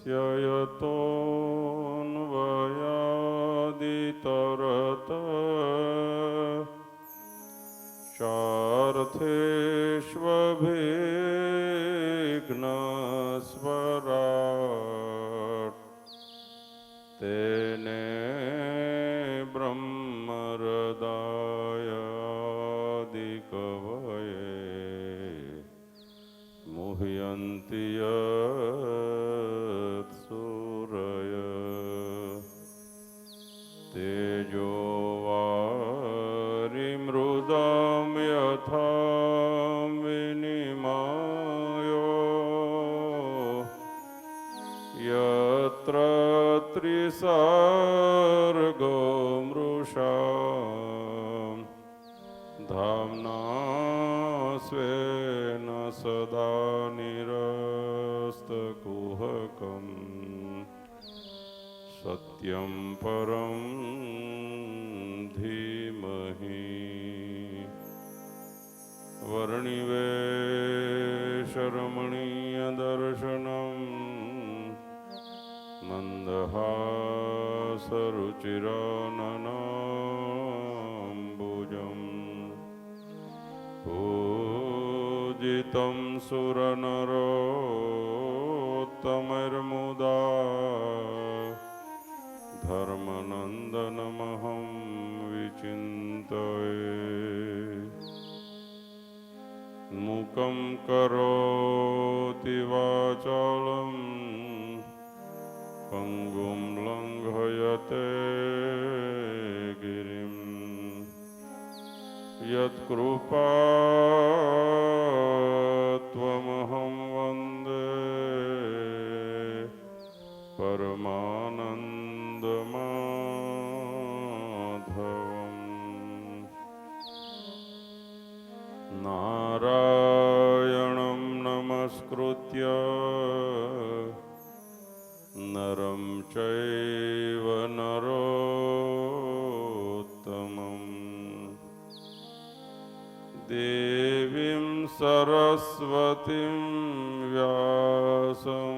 यतोऽन्वयादितरत चार्थेष्वभिघ्नस्वराट् तेने ब्रह्महृदायादिकवये मुह्यन्ति यत्सूरय तेजो वारिमृदां यथा विनिमयो यत्र त्रिसर्गो मृषा धाम्ना स्वेन सदा निरस्तकुहकं सत्यं परं धीमहि वर्णिवेशरमणीयदर्शनं मन्दहासरुचिराननाम्बुजम् पूजितं सुरनरोत्तमैर्मुदा धर्मनन्दनमहं विचिन्तये मूकं करोति वाचालं पङ्गुं लङ्घयते गिरिं यत्कृपात्वमहं वन्दे परमानन्दमाधवम् नारायणं नमस्कृत्य नरं चैव नरोत्तमम् देवीं सरस्वतीं व्यासं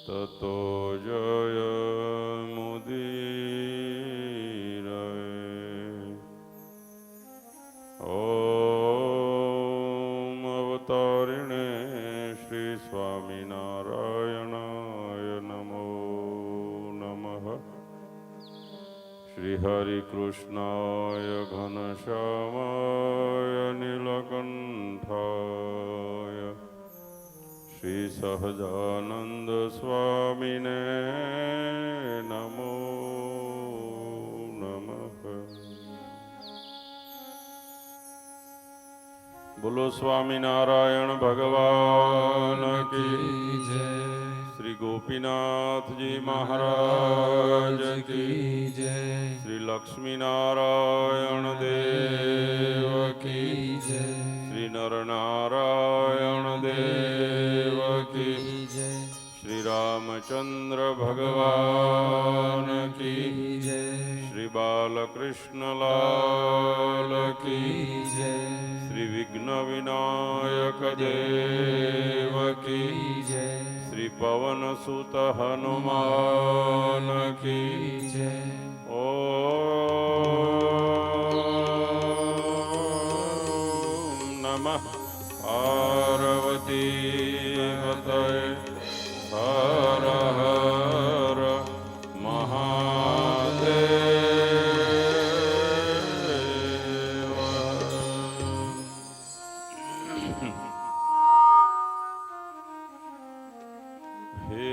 ततो जयमुदीरये। ॐ अवतारिणे श्री स्वामिनारायणाय नमो नमः। श्री हरिकृष्णाय घनश्यामाय नीलकण्ठाय श्री सहजानंद स्वामिने नमो नमः। बोलो स्वामीनारायण भगवान की जय। श्री गोपीनाथ जी महाराज की जय। श्री लक्ष्मी नारायण देव की जय। श्री नरनारायण देव की जय। श्री रामचंद्र भगवान की जय। श्री बालकृष्ण लाल की जय। श्री विघ्न विनायक देव की जय। श्री पवन सुत हनुमान की जय। ओम नमः पार्वती पतये हर हर महादेव। हे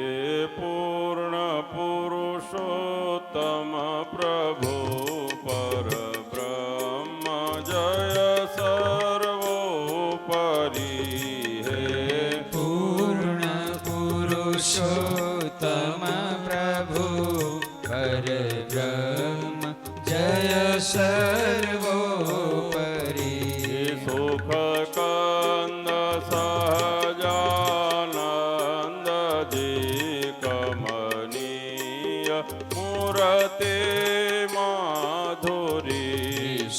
पूर्ण पुरुषोत्तम प्रभु परब्रह्म जय सर्वोपरि। हे पूर्ण पुरुषोत्तम प्रभु परब्रह्म जय सर्वोपरि। सुख कंद सहजानंद जी कमनीय मूर्ति माधुरी।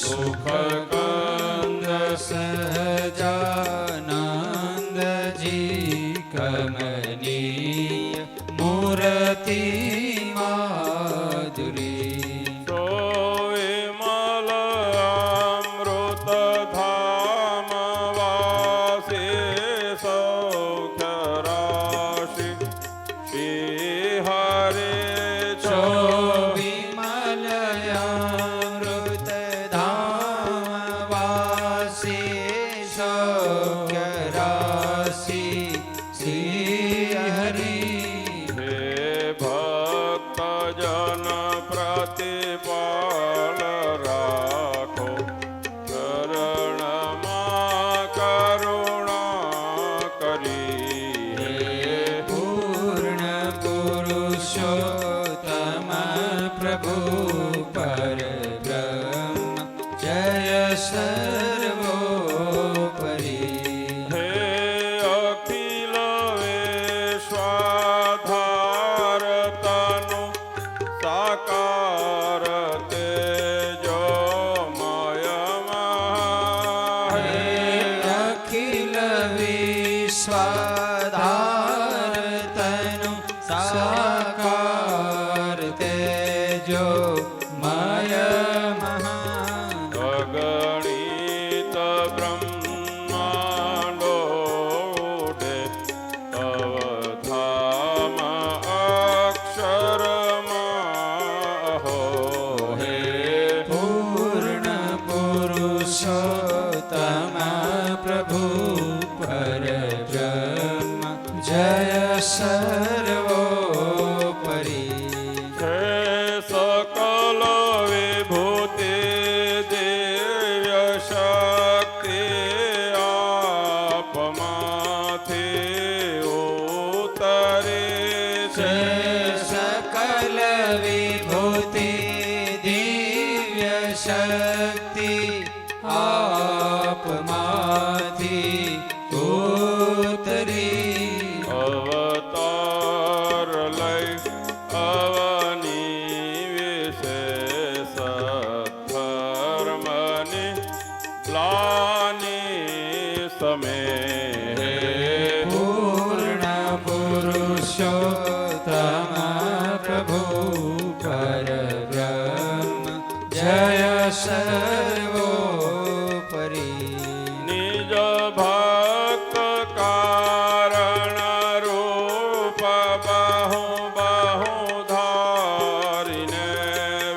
सुख कंद सहजानंद जी કમનીય મૂર્તિ માધુરી સો વિમલ અમૃત ધામ વાસે સૌખ્ય રાશિ શ્રી હરે છો છો વિમલયામૃત ધામ વાસી સૌખ્ય રાશિ શ્રી હરિ હે ભક્ત જન પ્રતિપાલ રાખો ચરણમાં કરુણા કરી હે પૂર્ણ પુરુષોત્તમ પ્રભુ પરબ્રહ્મ જય સર્વોપરી હે અખિલ વિશ્વાધાર તનુ સાકાર તેજોમય હે હે અખિલ વિશ્વાધાર તનુ સાકાર તેજો મય મહા અગણિત બ્રહ્માંડો ઉડે તવ ધામ અક્ષરમાં હો હે પૂર્ણ પુરુષોત્તમ પ્રભુ પરબ્રહ્મ જય સર્વોપરી હે સકલ વિભૂતિ દિવ્ય શક્તિ આપમાંથી ઉતરે છે છે સકલ વિભૂતિ દિવ્ય શક્તિ આપમાંથી ઉતરી અવતાર લઈ અવની વિશેષ ધર્મની ગ્લાની સમે પૂર્ણ પુરુષોત્તમ પ્રભુ પરબ્રહ્મ જય સર્વોપરી નિજ ભક્ત કારણ રૂપ બાહુ બાહુ ધારીને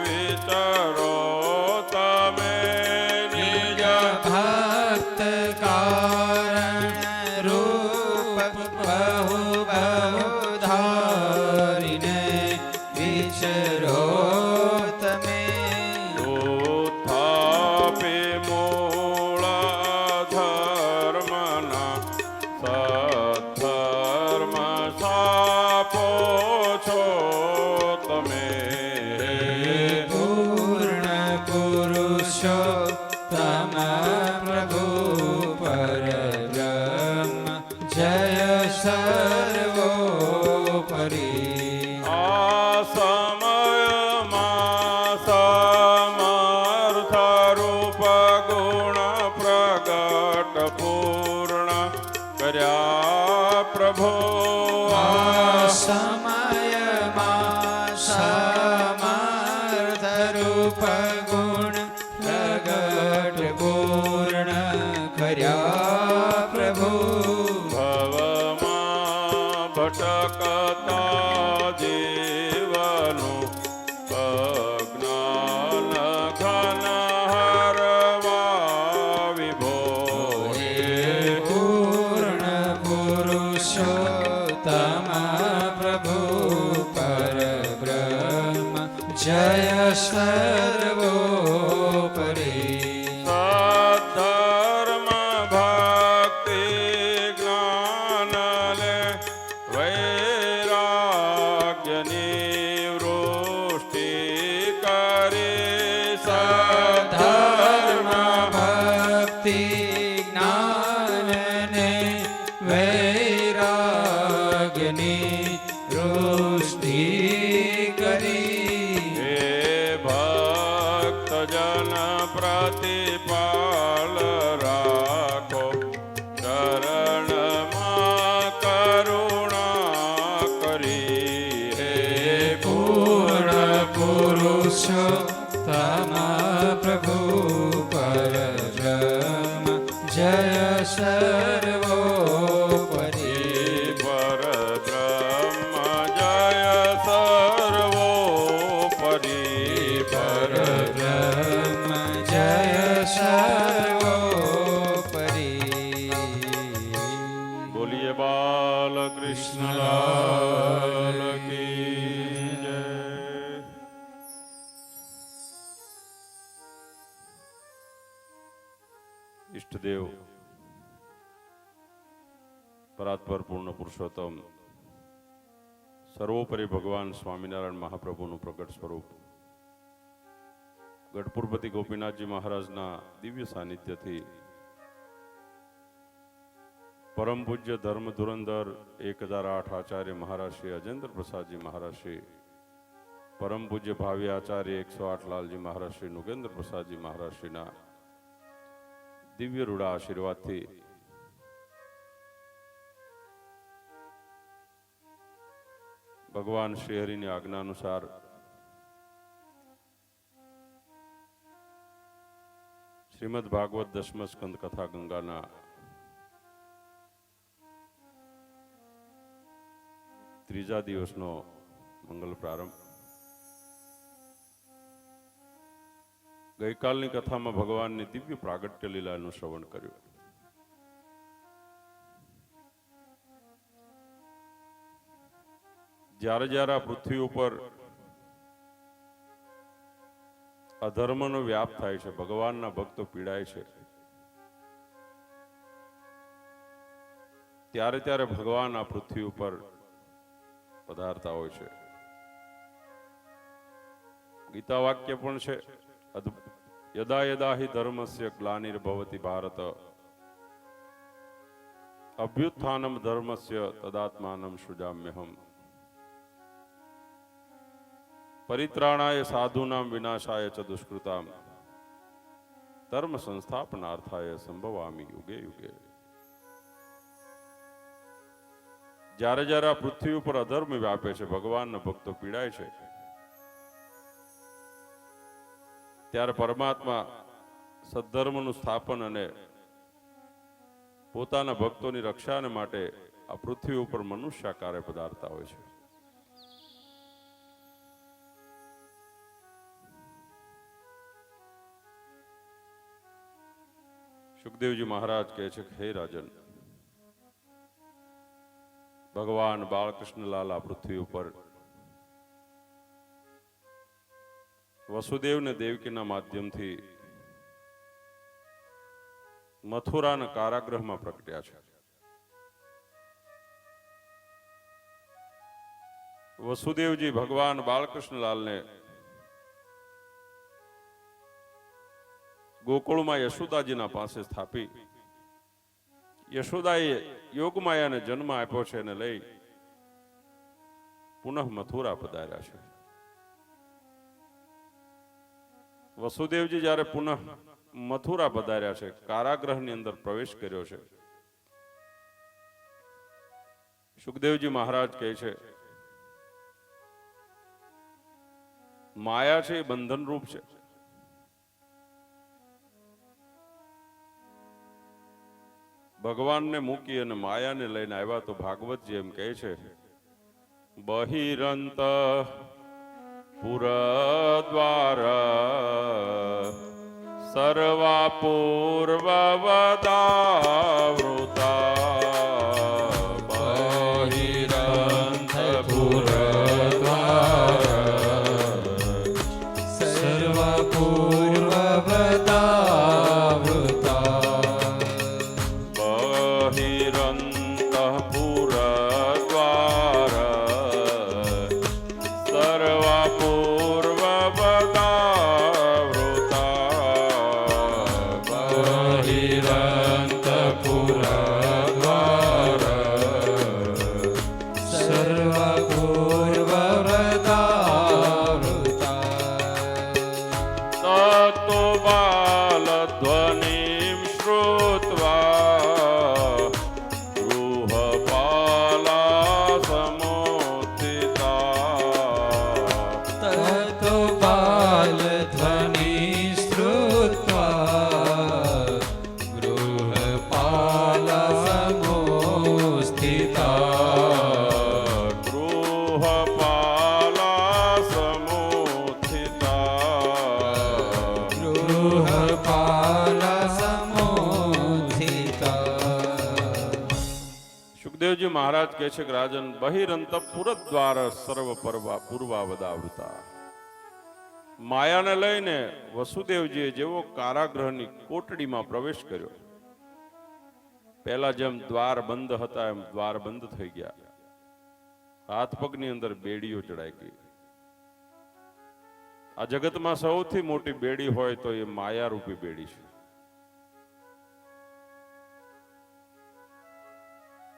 વિચરો તમે નિજ ભક્ત કારણ રૂપ બહુ બહુ ધારીને વિચરો તમે ઉત્થાપે મૂળ ધર્મના સત્ધર્મ સાપો છો તમે પૂર્ણ પુરુષોત્તમ પ્રભુ પરબ્રહ્મ જય સર્વોપરી આ સમયમાં સમર્થ રૂપ ગુણ પ્રગટ પૂર્ણ કર્યા પ્રભો આ સમયમાં સમર્થ રૂપ ગુણ પ્રગટ પૂર્ણ કર્યા પ્રભુ ભવમાં ભટકતા જીવનું અજ્ઞાન ઘન હરવા વિભો હે પૂર્ણ પુરુષોત્તમ પ્રભુ પરબ્રહ્મ જય સર્વોપરી સદ્ધર્મ ભક્તિ જ્ઞાન લે વૈરાગ્યની વૃષ્ટિ કરી ધર્મ સદ્ધર્મ ભક્તિ જ્ઞાન ને વૈરાગ્યની વૃષ્ટિ કરી હે ભક્તજન પ્રતિપાલ રાખો ચરણમાં કરુણા લાલ કી જય. ઈષ્ટદેવ પરાત્પર પૂર્ણ પુરુષોત્તમ સર્વોપરી ભગવાન સ્વામિનારાયણ મહાપ્રભુનું પ્રગટ સ્વરૂપ ગઢપુરપતિ ગોપીનાથજી મહારાજના દિવ્ય સાનિધ્યથી પરમ પૂજ્ય ધર્મ ધુરંધર 1008 આચાર્ય મહારાજ શ્રી અજેન્દ્ર પ્રસાદજી મહારાજ શ્રી પરમ પૂજ્ય ભાવી આચાર્ય 108 લાલજી મહારાજ શ્રી નુગેન્દ્ર પ્રસાદજી મહારાજ શ્રીના દિવ્ય રૂડા આશીર્વાદથી ભગવાન શ્રી હરિની આજ્ઞા અનુસાર શ્રીમદ ભાગવત દશમ સ્કંદ કથા ગંગાના ત્રીજા દિવસનો મંગલ પ્રારંભ. ગઈકાલની કથામાં ભગવાનની દિવ્ય પ્રાગટ્ય લીલાનું શ્રવણ કર્યું. જ્યારે જ્યારે આ પૃથ્વી ઉપર અધર્મનો વ્યાપ થાય છે, ભગવાનના ભક્તો પીડાય છે, ત્યારે ત્યારે ભગવાન આ પૃથ્વી ઉપર પધારતા હોય છે. ગીતા વાક્ય પણ છે, યદા યદા હિ ધર્મસ્ય ગ્લાનિર્ભવતિ ભારત અભ્યુત્થાનમ ધર્મસ્ય તદાત્માનમ સૃજામ્યહમ પરિત્રાણાય સાધુનામ વિનાશાય ચ દુષ્કૃતામ ધર્મ સંસ્થાપનાર્થાય સંભવામી યુગે યુગે. જ્યારે જ્યારે આ પૃથ્વી ઉપર અધર્મ વ્યાપે છે, ભગવાનના ભક્તો પીડાય છે, ત્યારે પરમાત્મા સદ્ધર્મનું સ્થાપન અને પોતાના ભક્તોની રક્ષાને માટે આ પૃથ્વી ઉપર મનુષ્યાકારે પધારતા હોય છે. સુખદેવજી મહારાજ કહે છે કે હે રાજન, ભગવાન બાલકૃષ્ણલાલ આ પૃથ્વી ઉપર વસુદેવ ને દેવકીના માધ્યમથી મથુરાના કારાગૃહમાં પ્રગટ્યા છે. વસુદેવજી ભગવાન બાલકૃષ્ણલાલને ગોકુળમાં યશોદાજીના પાસે સ્થાપી યશોદાએ યોગમાયાને જન્મ આપ્યો છે અને લઈ પુનઃ મથુરા પધાર્યા છે. વસુદેવજી જ્યારે પુનઃ મથુરા પધાર્યા છે, કારાગૃહની અંદર પ્રવેશ કર્યો છે, સુખદેવજી મહારાજ કહે છે માયા છે એ બંધન રૂપ છે. ભગવાનને મૂકી અને માયાને લઈને આવ્યા તો ભાગવતજી એમ કહે છે બહિરંત પુરદ્વાર સર્વા પૂર્વવદાવૃતા બહિરંત પુરદ્વાર સર્વા પૂર્વવદાવૃતા બહિરંત પુરદ્વાર સુખદેવજી મહારાજ કહે છે કે રાજન બહિરંતપુર દ્વાર સર્વ પૂર્વાવદાવૃતા. માયાને લઈને વસુદેવજીએ જેવો કારાગૃહની કોટડીમાં પ્રવેશ કર્યો, પહેલા જેમ દ્વાર બંધ હતા એમ દ્વાર બંધ થઈ ગયા. હાથ પગની અંદર બેડીઓ ચડાઈ ગઈ. આ જગતમાં સૌથી મોટી બેડી હોય તો એ માયારૂપી બેડી છે.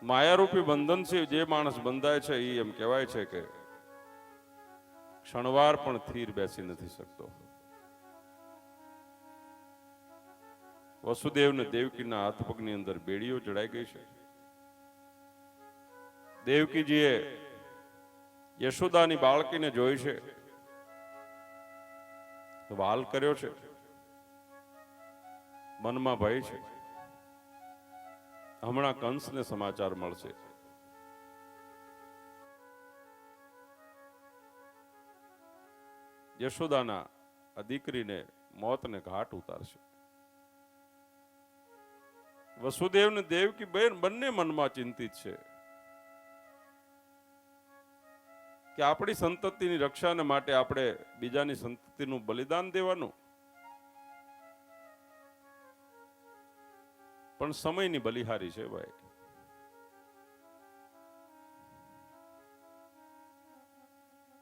માયારૂપી બંધનથી જે માણસ બંધાય છે એ એમ કહેવાય છે કે ક્ષણવાર પણ થીર બેસી નથી શકતો. વસુદેવને દેવકીના હાથ પગની અંદર બેડીઓ જડાઈ ગઈ છે. દેવકીજીએ યશોદાની બાળકીને જોઈ છે, વાલ કર્યો છે, મનમાં ભય છે. હમણાં કંસને સમાચાર મળશે. યશોદાના આ દીકરીને મોતને ઘાટ ઉતારશે. વસુદેવ ને દેવકી બંને મનમાં ચિંતિત છે કે આપણી સંતતિની રક્ષાને માટે આપણે બીજાની સંતતિનું બલિદાન દેવાનું. પણ સમયની બલિહારી છે ભાઈ.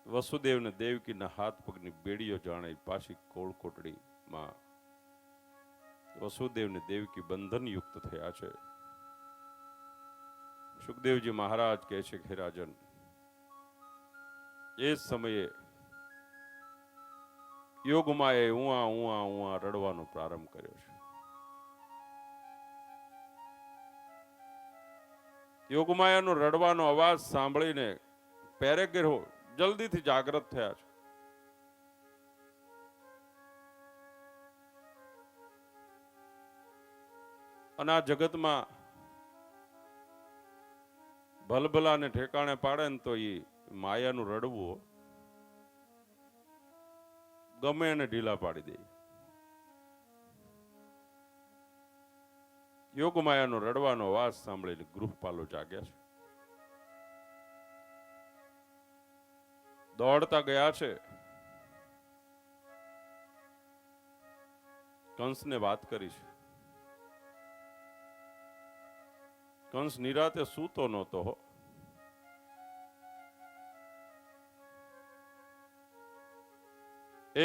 વસુદેવ ને દેવકીના હાથ પગની બેડીઓ જાણે પાછી કોળ કોટડીમાં વસુદેવ ને દેવકી બંધન યુક્ત થયા છે. સુખદેવજી મહારાજ કહે છે કે રાજન, એ જ સમયે યોગમાએ ઉઆ ઉઆ ઉઆ રડવાનો પ્રારંભ કર્યો છે. યોગમાયાનો રડવાનો અવાજ સાંભળીને પેરેગ્રહો જલ્દીથી જાગૃત થયા છે. અને આ જગતમાં ભલભલાને ઠેકાણે પાડે ને તો એ માયાનું રડવું ગમે એને ઢીલા પાડી દે. યોગમાયાનો રડવાનો અવાજ સાંભળીને ગૃહપાલો જાગ્યા છે. દોડતા ગયા છે. કંસને વાત કરી છે. કંસ નિરાતે સૂતો નહોતો હો.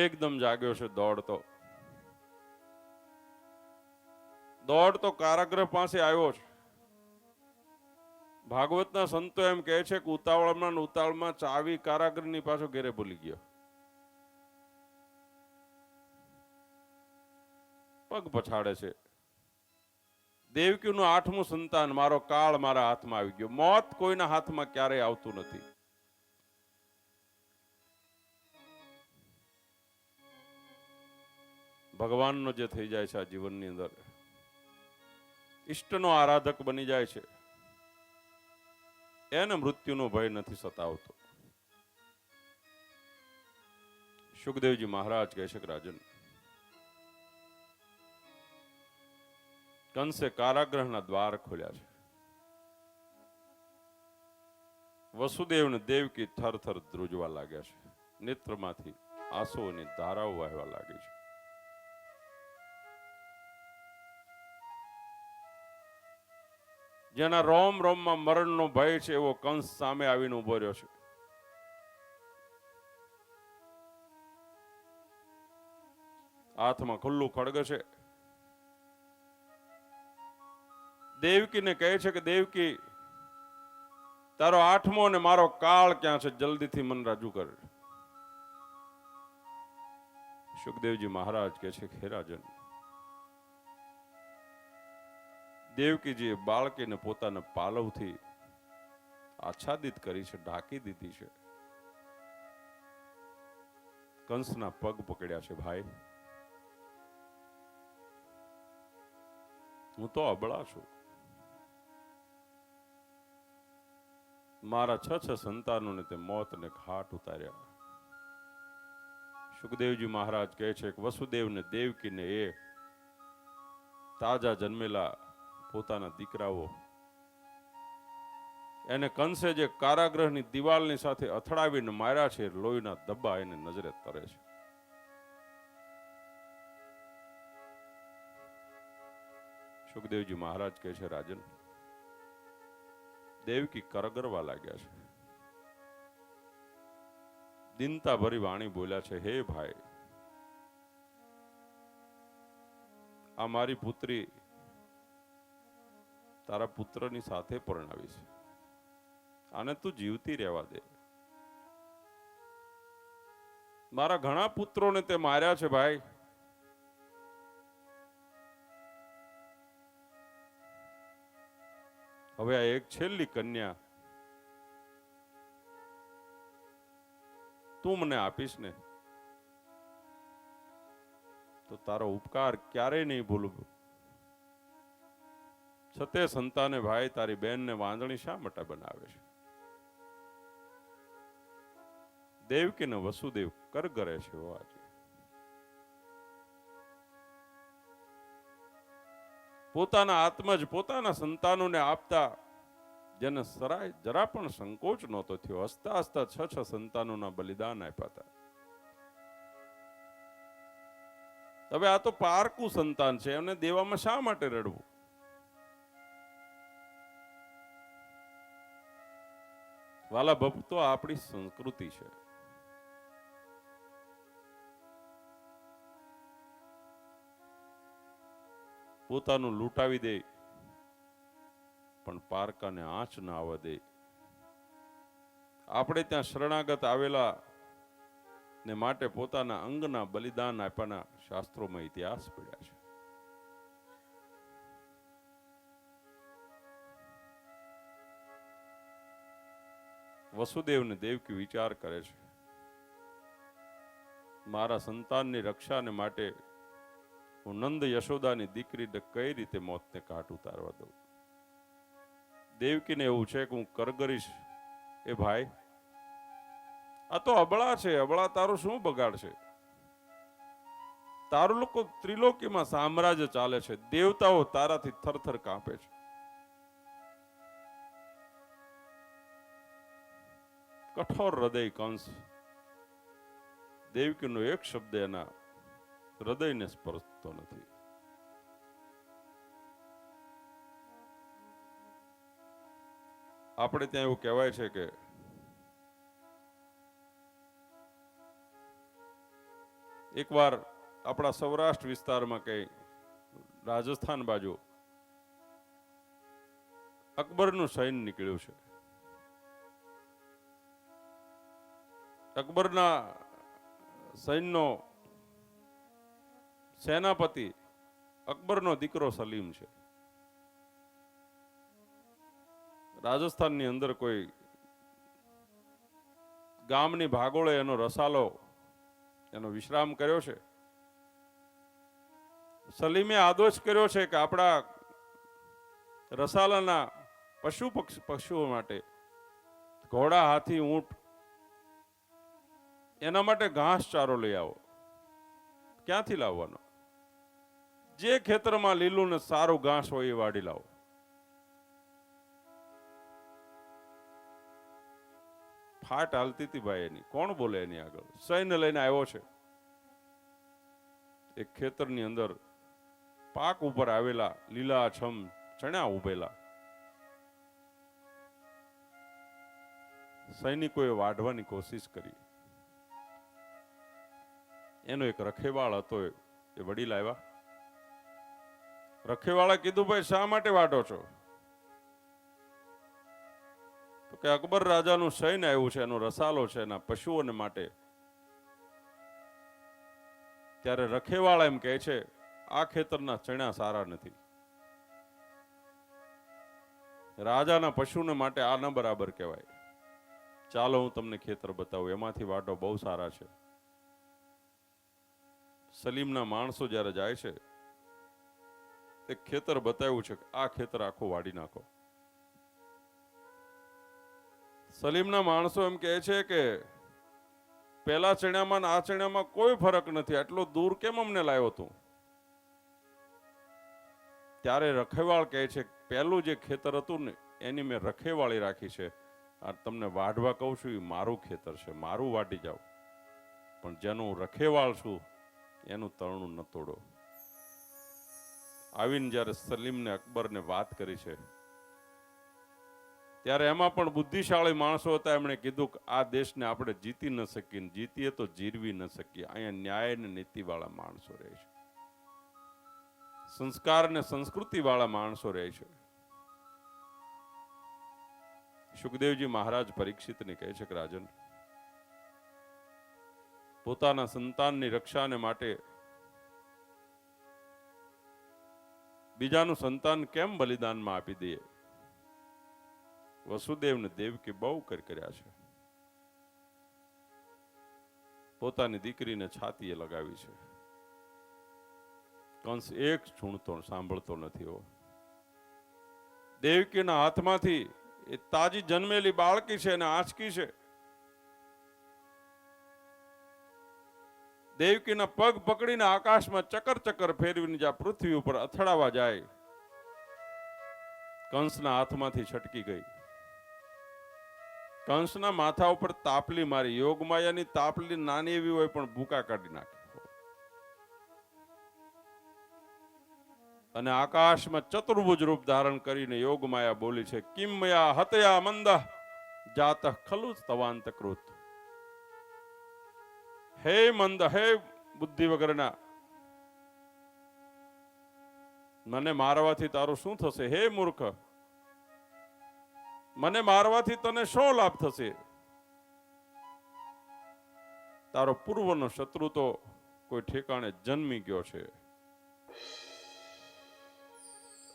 એકદમ જાગ્યો છે. દોડતો કારાગૃહ પાસે આવ્યો છે. ભાગવતના સંતો એમ કહે છે કે ઉતાવળમાં ચાવી કારાગૃહની પાછો ઘેરે ભૂલી ગયો. પગ પછાડે છે. દેવકીનું 8મું સંતાન, મારો કાળ મારા હાથમાં આવી ગયો. મોત કોઈના હાથમાં ક્યારેય આવતું નથી. ભગવાનનો જે થઈ જાય છે આ જીવનની અંદર, ઈષ્ટનો આરાધક બની જાય છે, એને મૃત્યુનો ભય નથી સતાવતો. સુખદેવજી મહારાજ કહે છે કે રાજન, કંસે કારાગૃહના દ્વાર ખોલ્યા છે. વસુદેવ ને દેવકી થર થર ધ્રુજવા લાગ્યા છે. નેત્રમાંથી આંસુઓની ધારાઓ વહેવા લાગી છે. જેના રોમ રોમમાં મરણનો ભય છે એવો કંસ સામે આવીને ઉભો રહ્યો છે. હાથમાં ખુલ્લું ખડગ છે. દેવકીને કહે છે કે દેવકી, તારો 8મો અને મારો કાળ ક્યાં છે? જલ્દીથી મન રાજુ કર. સુખદેવજી મહારાજ કહે છે કે હે રાજન, દેવકીજીએ બાળકીને પોતાના પાલવથી આચ્છાદિત કરી છે, ઢાંકી દીધી છે. કંસના પગ પકડ્યા છે. ભાઈ, હું તો અબળા છું. મારા 6 સંતાનોને તે મોતને ઘાટ ઉતાર્યા. સુખદેવજી મહારાજ કહે છે કે વસુદેવને દેવકીને એ તાજા જન્મેલા પોતાના દીકરાઓ એને કંસે જે કારાગૃહની દિવાલની સાથે અથડાવીને માર્યા છે, લોહીના ધબ્બા એને નજરે તરે છે. સુખદેવજી મહારાજ કહે છે, રાજન, દેવકી કરગરવા લાગ્યા છે. દિનતા ભરી વાણી બોલ્યા છે, હે ભાઈ, આ મારી પુત્રી તારા પુત્રની સાથે પરણાવી છે, આને તું જીવતી રહેવા દે. મારા ઘણા પુત્રોને તે માર્યા છે ભાઈ. હવે આ એક છેલ્લી કન્યા તું મને આપીશ ને તો તારો ઉપકાર ક્યારેય નહીં ભૂલું. છતે સંતાને ભાઈ તારી બેનને વાંદણી શા માટે બનાવે છે? દેવકી ને વસુદેવ કરગરે છે. આજે પોતાના આત્મજ પોતાના સંતાનોને આપતા જેને સરાય જરા પણ સંકોચ નહોતો થયો, હસતા હસતા 6 સંતાનોના બલિદાન આપ્યા હતા. હવે આ તો પારકું સંતાન છે, એમને દેવામાં શા માટે રડવું? વાલા ભક્તો, આપણી સંસ્કૃતિ છે. પોતાનું લૂંટાવી દે પણ પારકાને આંચ ના આવવા દે. આપણે ત્યાં શરણાગત આવેલા ને માટે પોતાના અંગના બલિદાન આપ્યાના શાસ્ત્રોમાં ઇતિહાસ પડ્યા છે. વસુદેવ ને દેવકી વિચાર કરે છે, મારા સંતાનની રક્ષાને માટે હું નંદ યશોદાની દીકરીને કઈ રીતે મોતને કાટ ઉતારવા દઉં? દેવકીને એવું છે કે હું કરગરીશ. એ ભાઈ, આ તો અબળા છે, અબળા તારું શું બગાડશે? તારું લોકો ત્રિલોકીમાં સામ્રાજ્ય ચાલે છે, દેવતાઓ તારાથી થરથર કાંપે છે. કઠોર હૃદય કંસ દેવકીનો એક શબ્દ એના હૃદયને સ્પર્શતો નથી. આપણે ત્યાં એવું કહેવાય છે કે એકવાર આપણા સૌરાષ્ટ્ર વિસ્તારમાં કઈ રાજસ્થાન બાજુ અકબરનું સૈન્ય નીકળ્યું છે. અકબરના સૈન્યનો સેનાપતિ અકબરનો દીકરો સલીમ છે. રાજસ્થાનની અંદર કોઈ ગામની ભાગોળે એનો રસાલો એનો વિશ્રામ કર્યો છે. સલીમે આદેશ કર્યો છે કે આપણા રસાલાના પશુઓ માટે ઘોડા, હાથી, ઊંટ એના માટે ઘાસચારો લઈ આવો. ક્યાંથી લાવવાનો? જે ખેતરમાં લીલું ને સારું ઘાસ હોય એ વાડી લાવો. ફાટ હાલતી હતી ભાઈ એની, કોણ બોલે એની આગળ? સૈન્ય લઈને આવ્યો છે. એક ખેતરની અંદર પાક ઉપર આવેલા લીલાછમ ચણા ઉભેલા. સૈનિકોએ વાઢવાની કોશિશ કરી. એનો એક રખેવાળ હતો, એ વડીલ આવ્યા. રખેવાળે કીધું, ભાઈ શા માટે વાઢો છો? તો કે અકબર રાજાનું સૈન્ય આવ્યું છે, એનો રસાલો છે એના પશુઓને માટે. ત્યારે રખેવાળ એમ કહે છે, આ ખેતરના ચણા સારા નથી, રાજાના પશુને માટે આ ન બરાબર કહેવાય. ચાલો હું તમને ખેતર બતાવું, એમાંથી વાઢો, બહુ સારા છે. સલીમના માણસો જ્યારે જાય છે, એક ખેતર બતાવ્યું છે, આ ખેતર આખું વાડી નાખો. સલીમના માણસો એમ કહે છે કે પેલા ચણામાં આ ચણામાં કોઈ ફરક નથી, આટલો દૂર કેમ અમને લાવ્યો તું? ત્યારે રખેવાળ કહે છે, પહેલું જે ખેતર હતું ને એની મેં રખેવાળી રાખી છે. આ તમને વાઢવા કહું છું, એ મારું ખેતર છે, મારું વાટી જાઓ, પણ જેનું હું રખેવાળ છું એનું તરણું ન તોડો. આવીને જ્યારે સલીમને અકબરને વાત કરી છે, ત્યારે એમાં પણ બુદ્ધિશાળી માણસો હતા. એમણે કીધું કે આ દેશને આપણે જીતી ન શકીએ, જીતીએ તો જીરવી ન શકીએ. અહીંયા ન્યાય અને નીતિવાળા માણસો રહે છે, સંસ્કાર અને સંસ્કૃતિવાળા માણસો રહે છે. સુખદેવજી મહારાજ પરીક્ષિતને કહે છે કે રાજન, પોતાના સંતાનની રક્ષાને માટે બીજાનું સંતાન કેમ બલિદાનમાં આપી દે? વસુદેવને દેવકી બહુ કર્યા છે, પોતાની દીકરીને છાતીએ લગાવી છે. કંસ એક છૂણતો સાંભળતો નથી હો. દેવકીના હાથમાંથી એ તાજી જન્મેલી બાળકી છે અને આંચકી છે. દેવકીના પગ પકડીને આકાશમાં ચકર ચકર ફેરવીને જ્યાં પૃથ્વી ઉપર અથડાવા જાય, કંસના હાથમાંથી છટકી ગઈ. કંસના માથા ઉપર તાપલી મારી. યોગમાયાની તાપલી નાની એવી હોય પણ ભૂકા કાઢી નાખે. અને આકાશમાં ચતુર્ભુજ રૂપ ધારણ કરીને યોગમાયા બોલી છે, કિમયા હતયા મંદઃ જાતઃ ખલુ તવાંતકૃત. હે મંદ, હે બુદ્ધિ વગરના, મને મારવાથી તારું શું થશે? હે મૂર્ખ, મને મારવાથી તને શો લાભ થશે? તારો પૂર્વનો શત્રુ તો કોઈ ઠેકાણે જન્મી ગયો છે.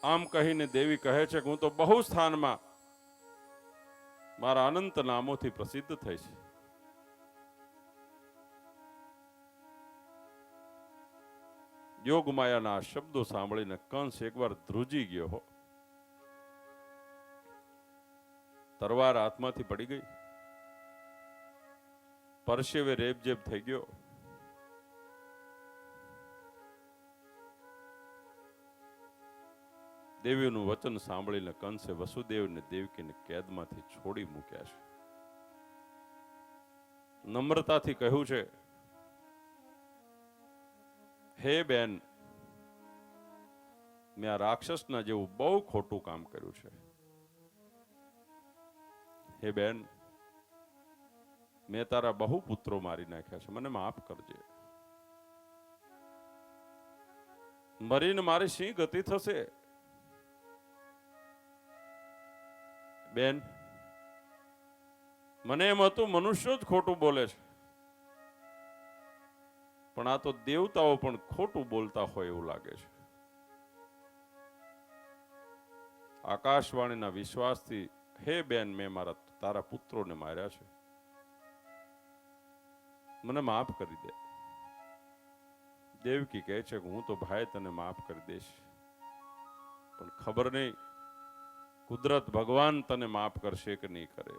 આમ કહીને દેવી કહે છે કે હું તો બહુ સ્થાનમાં મારા અનંત નામોથી પ્રસિદ્ધ થઈ છે. યોગમાયાના શબ્દો સાંભળીને કંસ એકવાર ધ્રુજી ગયો હો. તરવાર હાથમાંથી પડી ગઈ, પરસેવે રેબજેબ થઈ ગયો. દેવીનું વચન સાંભળીને કંસે વસુદેવને દેવકીને કેદમાંથી છોડી મૂક્યા છે. નમ્રતાથી કહ્યું છે, હે બેન, મેં આ રાક્ષસના જેવું બહુ ખોટું કામ કર્યું છે. હે બેન, મેં તારા બહુ પુત્રો મારી નાખ્યા છે, મને માફ કરજે. મરીને મારી શી ગતિ થશે? બેન, મને એમ હતું મનુષ્યો જ ખોટું બોલે છે, પણ આ તો દેવતાઓ પણ ખોટું બોલતા હોય એવું લાગે છે. આકાશવાણીના વિશ્વાસથી હે બેન, મેં તારા પુત્રોને માર્યા છે, મને માફ કરી દે. દેવકી કહે છે કે હું તો ભાઈ તને માફ કરી દઈશ, પણ ખબર નહીં કુદરત ભગવાન તને માફ કરશે કે નહીં કરે.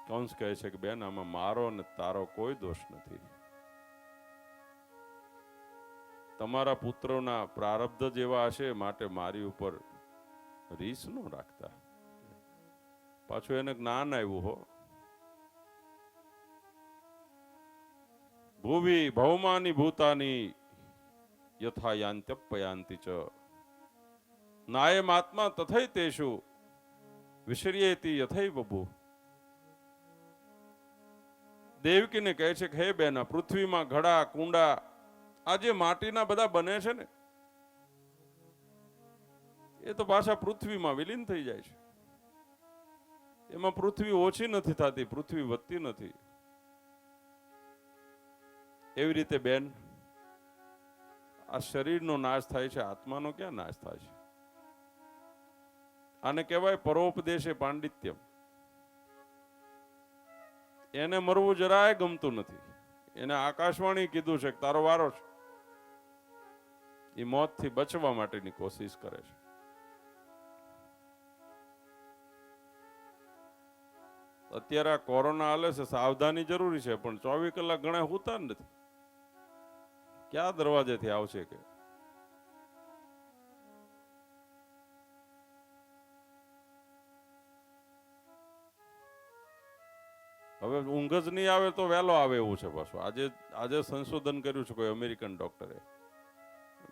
કંસ કહે છે કે બેન, આમાં મારો અને તારો કોઈ દોષ નથી. તમારા પુત્રોના પ્રારબ્ધ જેવા હશે, માટે મારી ઉપર રીસ ન રાખતા. પાછું એને જ્ઞાન આવ્યું હો. ભુવી ભૌમાની ભૂતાની યથા યાંત્યપયાંતિ ચ નાયમાત્મા તથૈતેષુ વિશર્યેતિ યથૈવ ભૂ. દેવકીને કહે છે કે હે બેન, પૃથ્વીમાં ઘડા કુંડા આ જે માટીના બધા બને છે ને, એ તો પાછા પૃથ્વીમાં વિલીન થઈ જાય છે. એમાં પૃથ્વી ઓછી નથી થતી, પૃથ્વી વધતી નથી. એવી રીતે બેન, આ શરીરનો નાશ થાય છે, આત્માનો ક્યાં નાશ થાય છે? આને કહેવાય પરોપદેશે પાંડિત્યમ. એને મરવું જરાય ગમતું નથી. એને આકાશવાણી કીધું છે કે તારો વારો છે. એ મોતથી બચવા માટેની કોશિશ કરે છે. અત્યારે આ કોરોના હાલે છે, સાવધાની જરૂરી છે, પણ 24 કલાક ઘણા હોતા નથી. ક્યાં દરવાજેથી આવશે કે હવે ઊંઘ જ નહીં આવે તો વહેલો આવે એવું છે પાછું. આજે સંશોધન કર્યું છે કોઈ અમેરિકન ડોક્ટરે,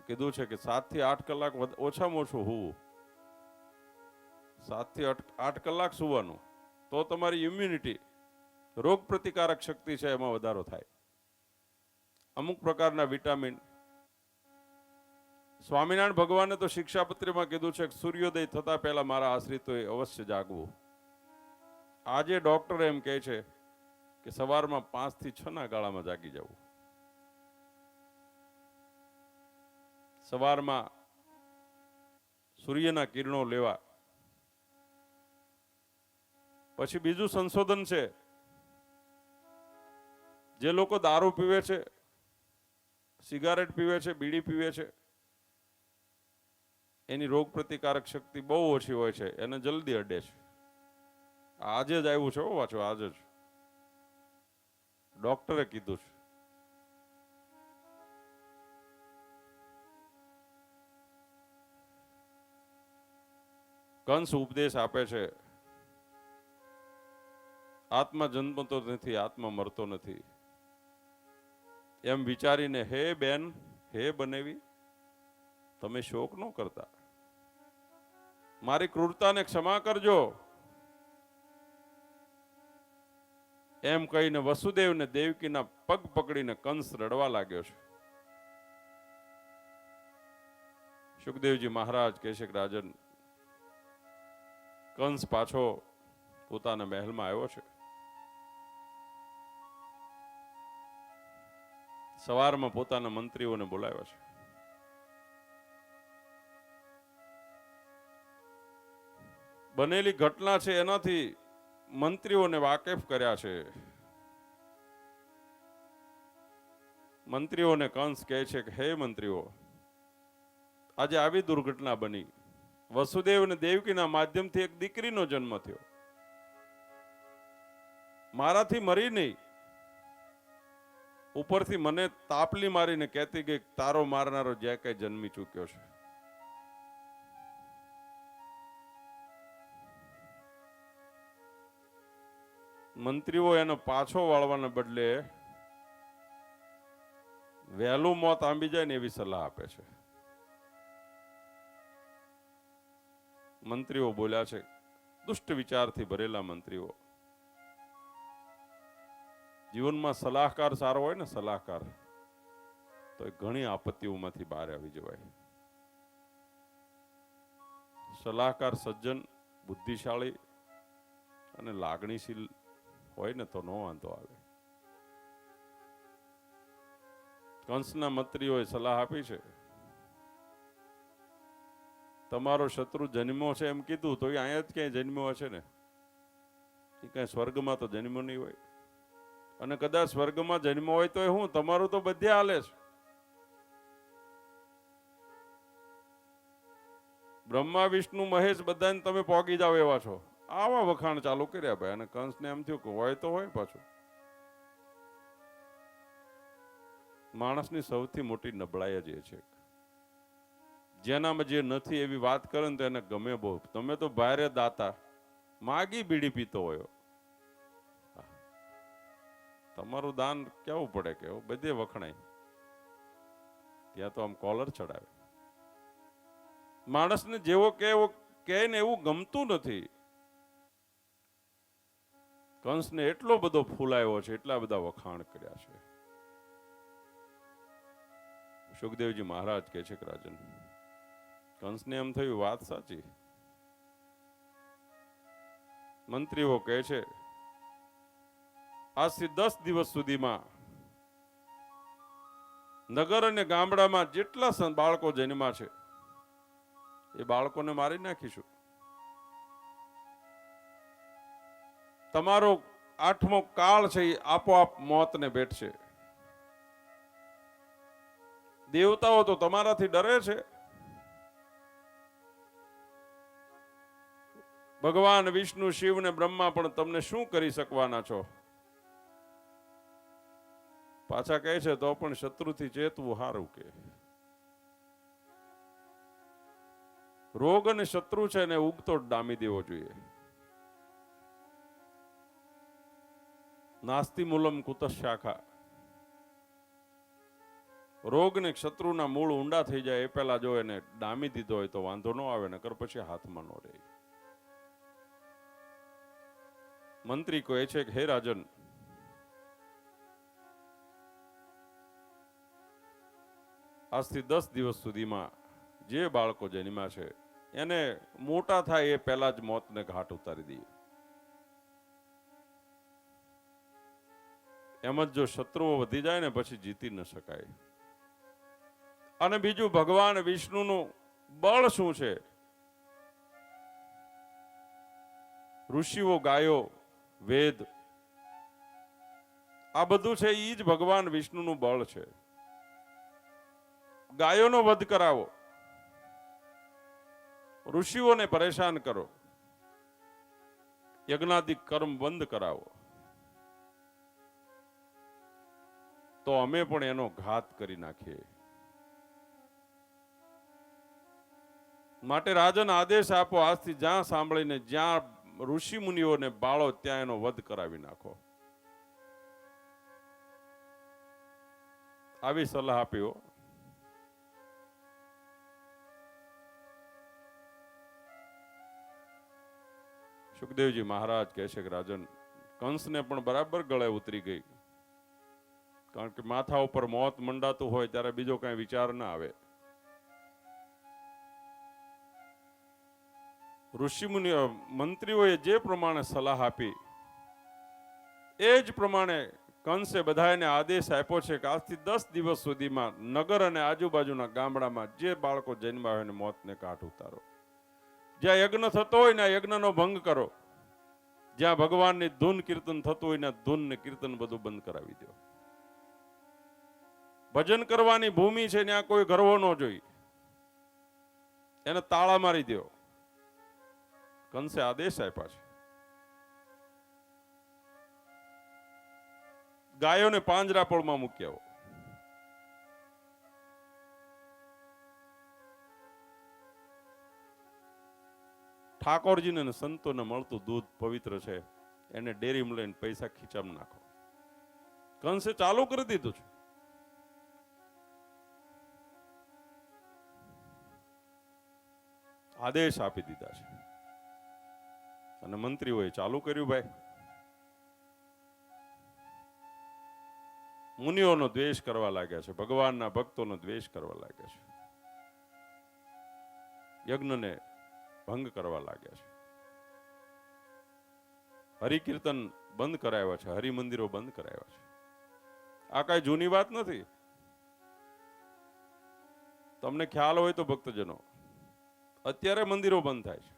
કીધું છે કે 7 થી 8 કલાક ઓછામાં ઓછું હોવું, 7 થી 8 કલાક સુવાનું, તો તમારી ઇમ્યુનિટી રોગ પ્રતિકારક શક્તિ છે એમાં વધારો થાય. અમુક પ્રકારના વિટામિન, સ્વામિનારાયણ ભગવાને તો શિક્ષાપત્રીમાં કીધું છે કે સૂર્યોદય થતા પહેલા મારા આશ્રિતોએ અવશ્ય જાગવું. આજે ડોક્ટર એમ કહે છે કે સવારમાં 5 થી 6 ના ગાળામાં જાગી જવું. સવારમાં સૂર્યના કિરણો લેવા. પછી બીજું સંશોધન છે, જે લોકો દારૂ પીવે છે, સિગારેટ પીવે છે, બીડી પીવે છે, એની રોગ પ્રતિકારક શક્તિ બહુ ઓછી હોય છે, એને જલ્દી અડે છે. આજે જ આવ્યું છે પાછું, આજે જ ડોક્ટરે કીધું છે. કંસ ઉપદેશ આપે છે, આત્મા જન્મતો નથી, આત્મા મરતો નથી. એમ વિચારીને હે બેન, હે બનેવી, તમે શોક ન કરતા, મારી ક્રૂરતાને ક્ષમા કરજો. એમ કહીને વસુદેવને દેવકીના પગ પકડીને કંસ રડવા લાગ્યો છે. સુખદેવજી મહારાજ કહે છે કે રાજન, કંસ પાછો પોતાના મહેલમાં આવ્યો છે. સવારમાં પોતાના મંત્રીઓને બોલાવ્યા છે. બનેલી ઘટના છે એનાથી મંત્રીઓને વાકેફ કર્યા છે. મંત્રીઓને કંસ કહે છે કે હે મંત્રીઓ, આજે આવી દુર્ઘટના બની. વસુદેવ અને દેવકીના માધ્યમથી એક દીકરીનો જન્મ થયો. મારાથી મરી નહીં, ઉપરથી મને તાપલી મારીને કહેતી ગઈ તારો મારનારો જે કઈ જન્મી ચૂક્યો છે. મંત્રીઓ એનો પાછો વાળવાના બદલે વહેલું મોત આંબી જાય ને એવી સલાહ આપે છે. મંત્રીઓ બોલ્યા છે, દુષ્ટ વિચારથી ભરેલા મંત્રીઓ. જીવનમાં સલાહકાર સારો હોય ને, સલાહકાર, તો એ ઘણી આપત્તિઓમાંથી બહાર આવી જવાય. સલાહકાર સજ્જન, બુદ્ધિશાળી અને લાગણીશીલ હોય ને તો નો વાંધો આવે. કંસના મંત્રીઓએ સલાહ આપી છે, તમારો શત્રુ જન્મ્યો છે એમ કીધું તો એ અહીંયા જ ક્યાંય જન્મ્યો હશે ને, એ કઈ સ્વર્ગમાં તો જન્મ્યો નહીં હોય. અને કદાચ સ્વર્ગમાં જન્મ્યો હોય તો એ હું, તમારું તો બધે હાલે છે. બ્રહ્મા વિષ્ણુ મહેશ બધાને તમે પોગી જાવ એવા છો. આવા વખાણ ચાલુ કર્યા ભાઈ. અને કંસને એમ થયું કે હોય તો હોય. પાછું માણસની સૌથી મોટી નબળાઈ જ એ છે, જેનામાં જે નથી એવી વાત કરે ને તો એને ગમે બહુ. તમે તો ભારે દાતા, માગી બીડી પીતો હોય, તમારું દાન કેવું પડે કે બધે વખણાય. ત્યાં તો આમ કોલર ચડાવે. માણસને જેવો કે ને એવું ગમતું નથી. કંસને એટલો બધો ફૂલાયો છે, એટલા બધા વખાણ કર્યા છે. સુખદેવજી મહારાજ કહે છે કે રાજન, કંસને એમ થયું વાત સાચી. મંત્રીઓ કહે છે આજથી 10 દિવસ સુધીમાં નગર અને ગામડામાં જેટલા બાળકો જન્મ્યા છે એ બાળકોને મારી નાખીશું. તમારો 8મો કાળ છે એ આપોઆપ મોતને ભેટશે. દેવતાઓ તો તમારાથી ડરે છે. ભગવાન વિષ્ણુ, શિવ ને બ્રહ્મા પણ તમને શું કરી શકવાના છો? પાછા કહે છે તો પણ શત્રુથી ચેતવું સારું કે રોગ અને શત્રુ છે એને ઉગતો ડામી દેવો જોઈએ. નાસ્તિ મૂલમ કુત શાખા. રોગ ને શત્રુના મૂળ ઊંડા થઈ જાય એ પહેલા જો એને ડામી દીધો હોય તો વાંધો ન આવે, નકર પછી હાથમાં ન રહે. મંત્રી કહે છે કે હે રાજન, આજથી 10 દિવસ સુધીમાં જે બાળકો જન્મ્યા છે એને મોટા થાય એ પહેલા જ મોતને ઘાટ ઉતારી દઈએ. એમ જ જો શત્રુઓ વધી જાય ને પછી જીતી ન શકાય. અને બીજું, ભગવાન વિષ્ણુનું બળ શું છે? ઋષિઓ, ગાયો, વેદ, આ બધું છે ઈ જ ભગવાન વિષ્ણુનું બળ છે. ગાયોનો વધ કરાવો, ઋષિઓને પરેશાન કરો, યજ્ઞાદિક કર્મ બંધ કરાવો, તો અમે પણ એનો ઘાત કરી નાખીએ. માટે રાજન આદેશ આપો, આજથી જ્યાં સાંભળીને જ્યાં ઋષિ મુનિઓને બાળો ત્યાં એનો વધ કરાવી નાખો. આવી સલાહ આપ્યો. સુખદેવજી મહારાજ કહે છે કે રાજન, કંસને પણ બરાબર ગળે ઉતરી ગઈ. કારણ કે માથા ઉપર મોત મંડાતું હોય ત્યારે બીજો કઈ વિચાર ના આવે. ઋષિ મુનિ મંત્રીઓએ જે પ્રમાણે સલાહ આપી એ જ પ્રમાણે કંસે બધાને આદેશ આપ્યો છે કે આજથી 10 દિવસ સુધીમાં નગર અને આજુબાજુના ગામડામાં જે બાળકો જન્મ્યા હોય એને મોતને કાંઠ ઉતારો. જ્યાં યજ્ઞ થતો હોય ને યજ્ઞનો ભંગ કરો. જ્યાં ભગવાનની ધૂન કીર્તન થતું હોય ને ધૂન ને કીર્તન બધું બંધ કરાવી દો. ભજન કરવાની ભૂમિ છે ત્યાં કોઈ ગરવો ન જોઈ, એને તાળા મારી દો. કંસે આદેશ આપ્યા છે. ગાયોને પાંજરાપોળમાં મૂકી આવો. ઠાકોરજીને અને સંતોને મળતું દૂધ પવિત્ર છે, એને ડેરીમાં લઈને પૈસા ખીચામાં નાખો. કંસે ચાલુ કરી દીધું છે. આદેશ આપી દીધા છે અને મંત્રીઓએ ચાલુ કર્યું. ભાઈ, મુનિઓનો દ્વેષ કરવા લાગ્યા છે, ભગવાનના ભક્તોનો દ્વેષ કરવા લાગ્યા છે, યજ્ઞને ભંગ કરવા લાગ્યા છે, હરિકીર્તન બંધ કરાવ્યા છે, હરિમંદિરો બંધ કરાવ્યા છે. આ કઈ જૂની વાત નથી. તમને ખ્યાલ હોય તો ભક્તજનો, અત્યારે મંદિરો બંધ થાય છે.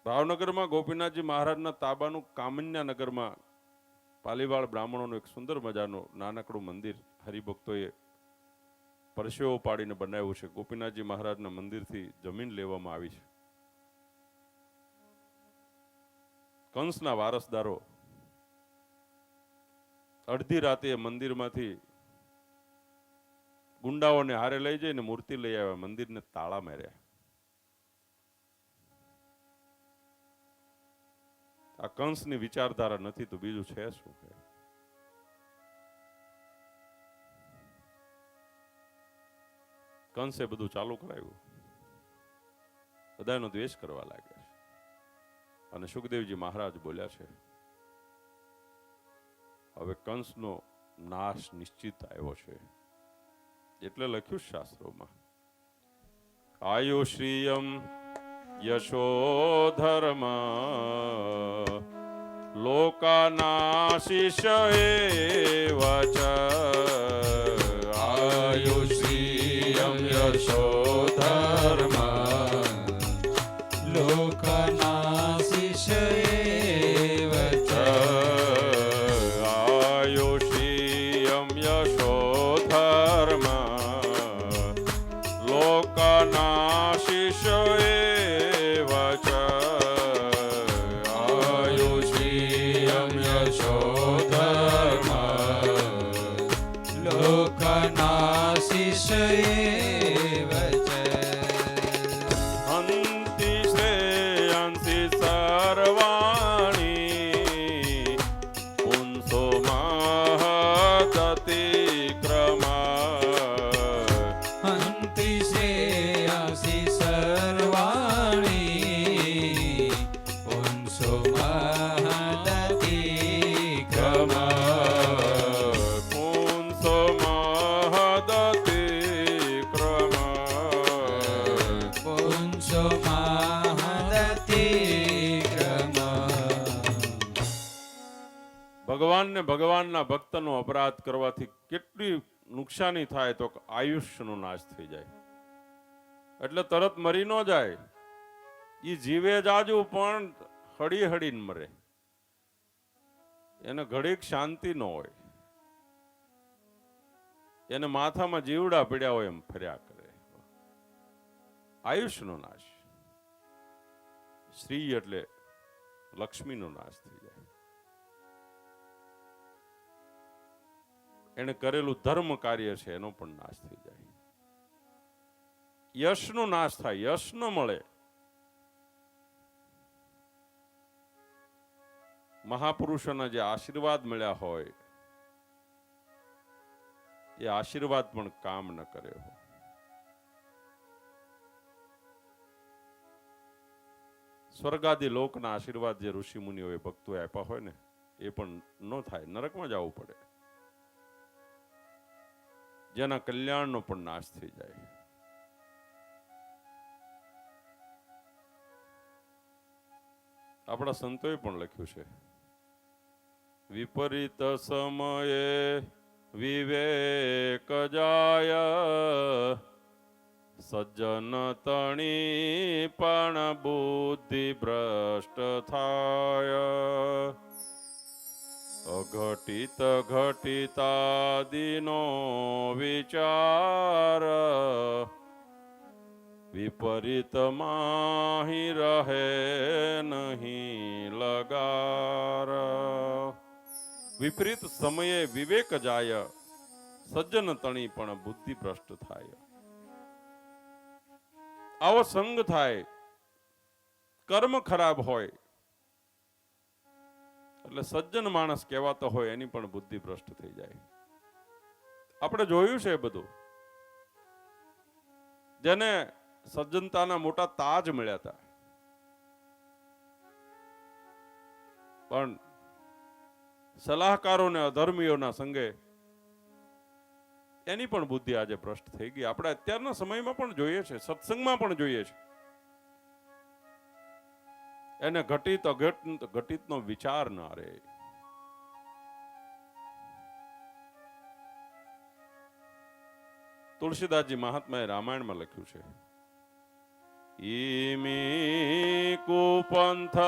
ભાવનગરમાં ગોપીનાથજી મહારાજના તાબાનું કામન્યા નગરમાં પાલીવાળ બ્રાહ્મણોનું એક સુંદર મજાનું નાનકડું મંદિર હરિભક્તોએ પરસેવો પાડીને બનાવ્યું છે. ગોપીનાથજી મહારાજના મંદિરથી જમીન લેવામાં આવી છે. કંસના વારસદારો અડધી રાતે મંદિરમાંથી ગુંડાઓને હારે લઈ જઈને મૂર્તિ લઈ આવ્યા, મંદિરને તાળા માર્યા. આ કંસની વિચારધારા નથી તો બીજું છે શું? કંસે બધું ચાલુ કરાવ્યું, બધાનો દ્વેષ કરવા લાગ્યા છે. અને સુખદેવજી મહારાજ બોલ્યા છે, હવે કંસનો નાશ નિશ્ચિત આવ્યો છે. એટલે લખ્યું શાસ્ત્રોમાં, આયુશ્રિયમ યશોધર્મ લોકાનાશિષ એવ ચ. આયુષ્યમ યશોધર્મ લોકનાશિષ એવ ચ. આયુષ્યમ યશોધર્મ લોકનાશિષ એવ ચ. આયુષ્યમ યશોધર્મ ભગવાનને ભગવાનના ભક્તનો અપરાધ કરવાથી કેટલી નુકસાની થાય તો આયુષ્યનો નાશ થઈ જાય. એટલે તરત મરી ન જાય. એ જીવે જાજુ પણ હળી હળીને મરે. એને ઘડીક શાંતિ ન હોય. એને માથામાં જીવડા પડ્યા હોય એમ ફર્યા કરે. આયુષ્યનો નાશ. શ્રી એટલે લક્ષ્મીનો નાશ થઈ જાય. એને કરેલું ધર્મ કાર્ય છે એનો પણ નાશ થઈ જાય. યશનો નાશ થાય. યશ ન મળે. મહાપુરુષોના જે આશીર્વાદ મળ્યા હોય એ આશીર્વાદ પણ કામ ન કરે હો. સ્વર્ગાદી લોકના આશીર્વાદ જે ઋષિ મુનિઓએ ભક્તોએ આપ્યા હોય ને એ પણ ન થાય. નરકમાં જવું પડે. જેના કલ્યાણનો પણ નાશ થઈ જાય. આપણા સંતોએ પણ લખ્યું છે, વિપરીત સમયે વિવેક જાય, સજ્જન તણી પણ બુદ્ધિ ભ્રષ્ટ થાય. અઘટિત ઘટિતાદિનો વિચાર, વિપરીત માહી રહે નહીં લગાર. વિપરીત સમયે વિવેક જાય, સજ્જન તણી પણ બુદ્ધિ ભ્રષ્ટ થાય. આવો સંગ થાય, કર્મ ખરાબ હોય એટલે સજ્જન માણસ કહેવાતો હોય એની પણ બુદ્ધિ ભ્રષ્ટ થઈ જાય. આપણે જોયું છે બધું. જેને સજ્જનતાના મોટા તાજ મળ્યા હતા પણ સલાહકારો ને અધર્મીઓના સંગે એની પણ બુદ્ધિ આજે ભ્રષ્ટ થઈ ગઈ. આપણે અત્યારના સમયમાં પણ જોઈએ છે, સત્સંગમાં પણ જોઈએ છે. એને ઘટિત ઘટિતનો વિચાર ના રહે. તુલસીદાસજી મહાત્માએ રામાયણમાં લખ્યું છે, ઈમી કુપંથ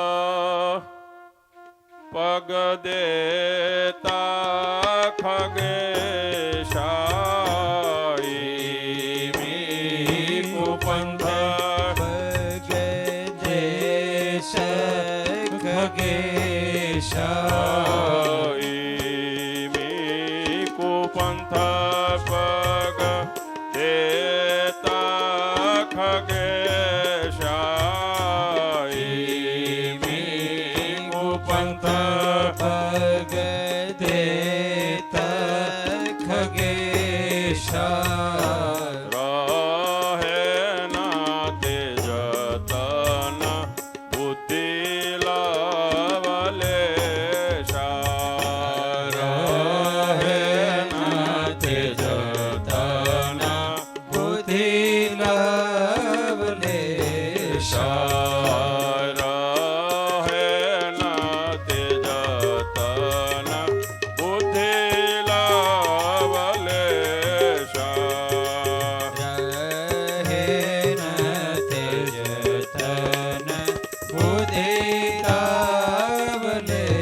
પગ દેતા ખગેશા. ઈમી કુપંથ ખગેશા. ઈમી કુપંથ પગ દેતા ખગેશા. ઈમી કુપંથ પગ દેતા ખગેશા. રહે ના તેજ તન બુદ્ધિ લવલેશા. રહે ના તેજ તન બુદ્ધિ લવલેશા. રહે ના તેજ તન બુદ્ધિ લવલેશા. રહે ના તેજ તન બુદ્ધિ લવલેશા.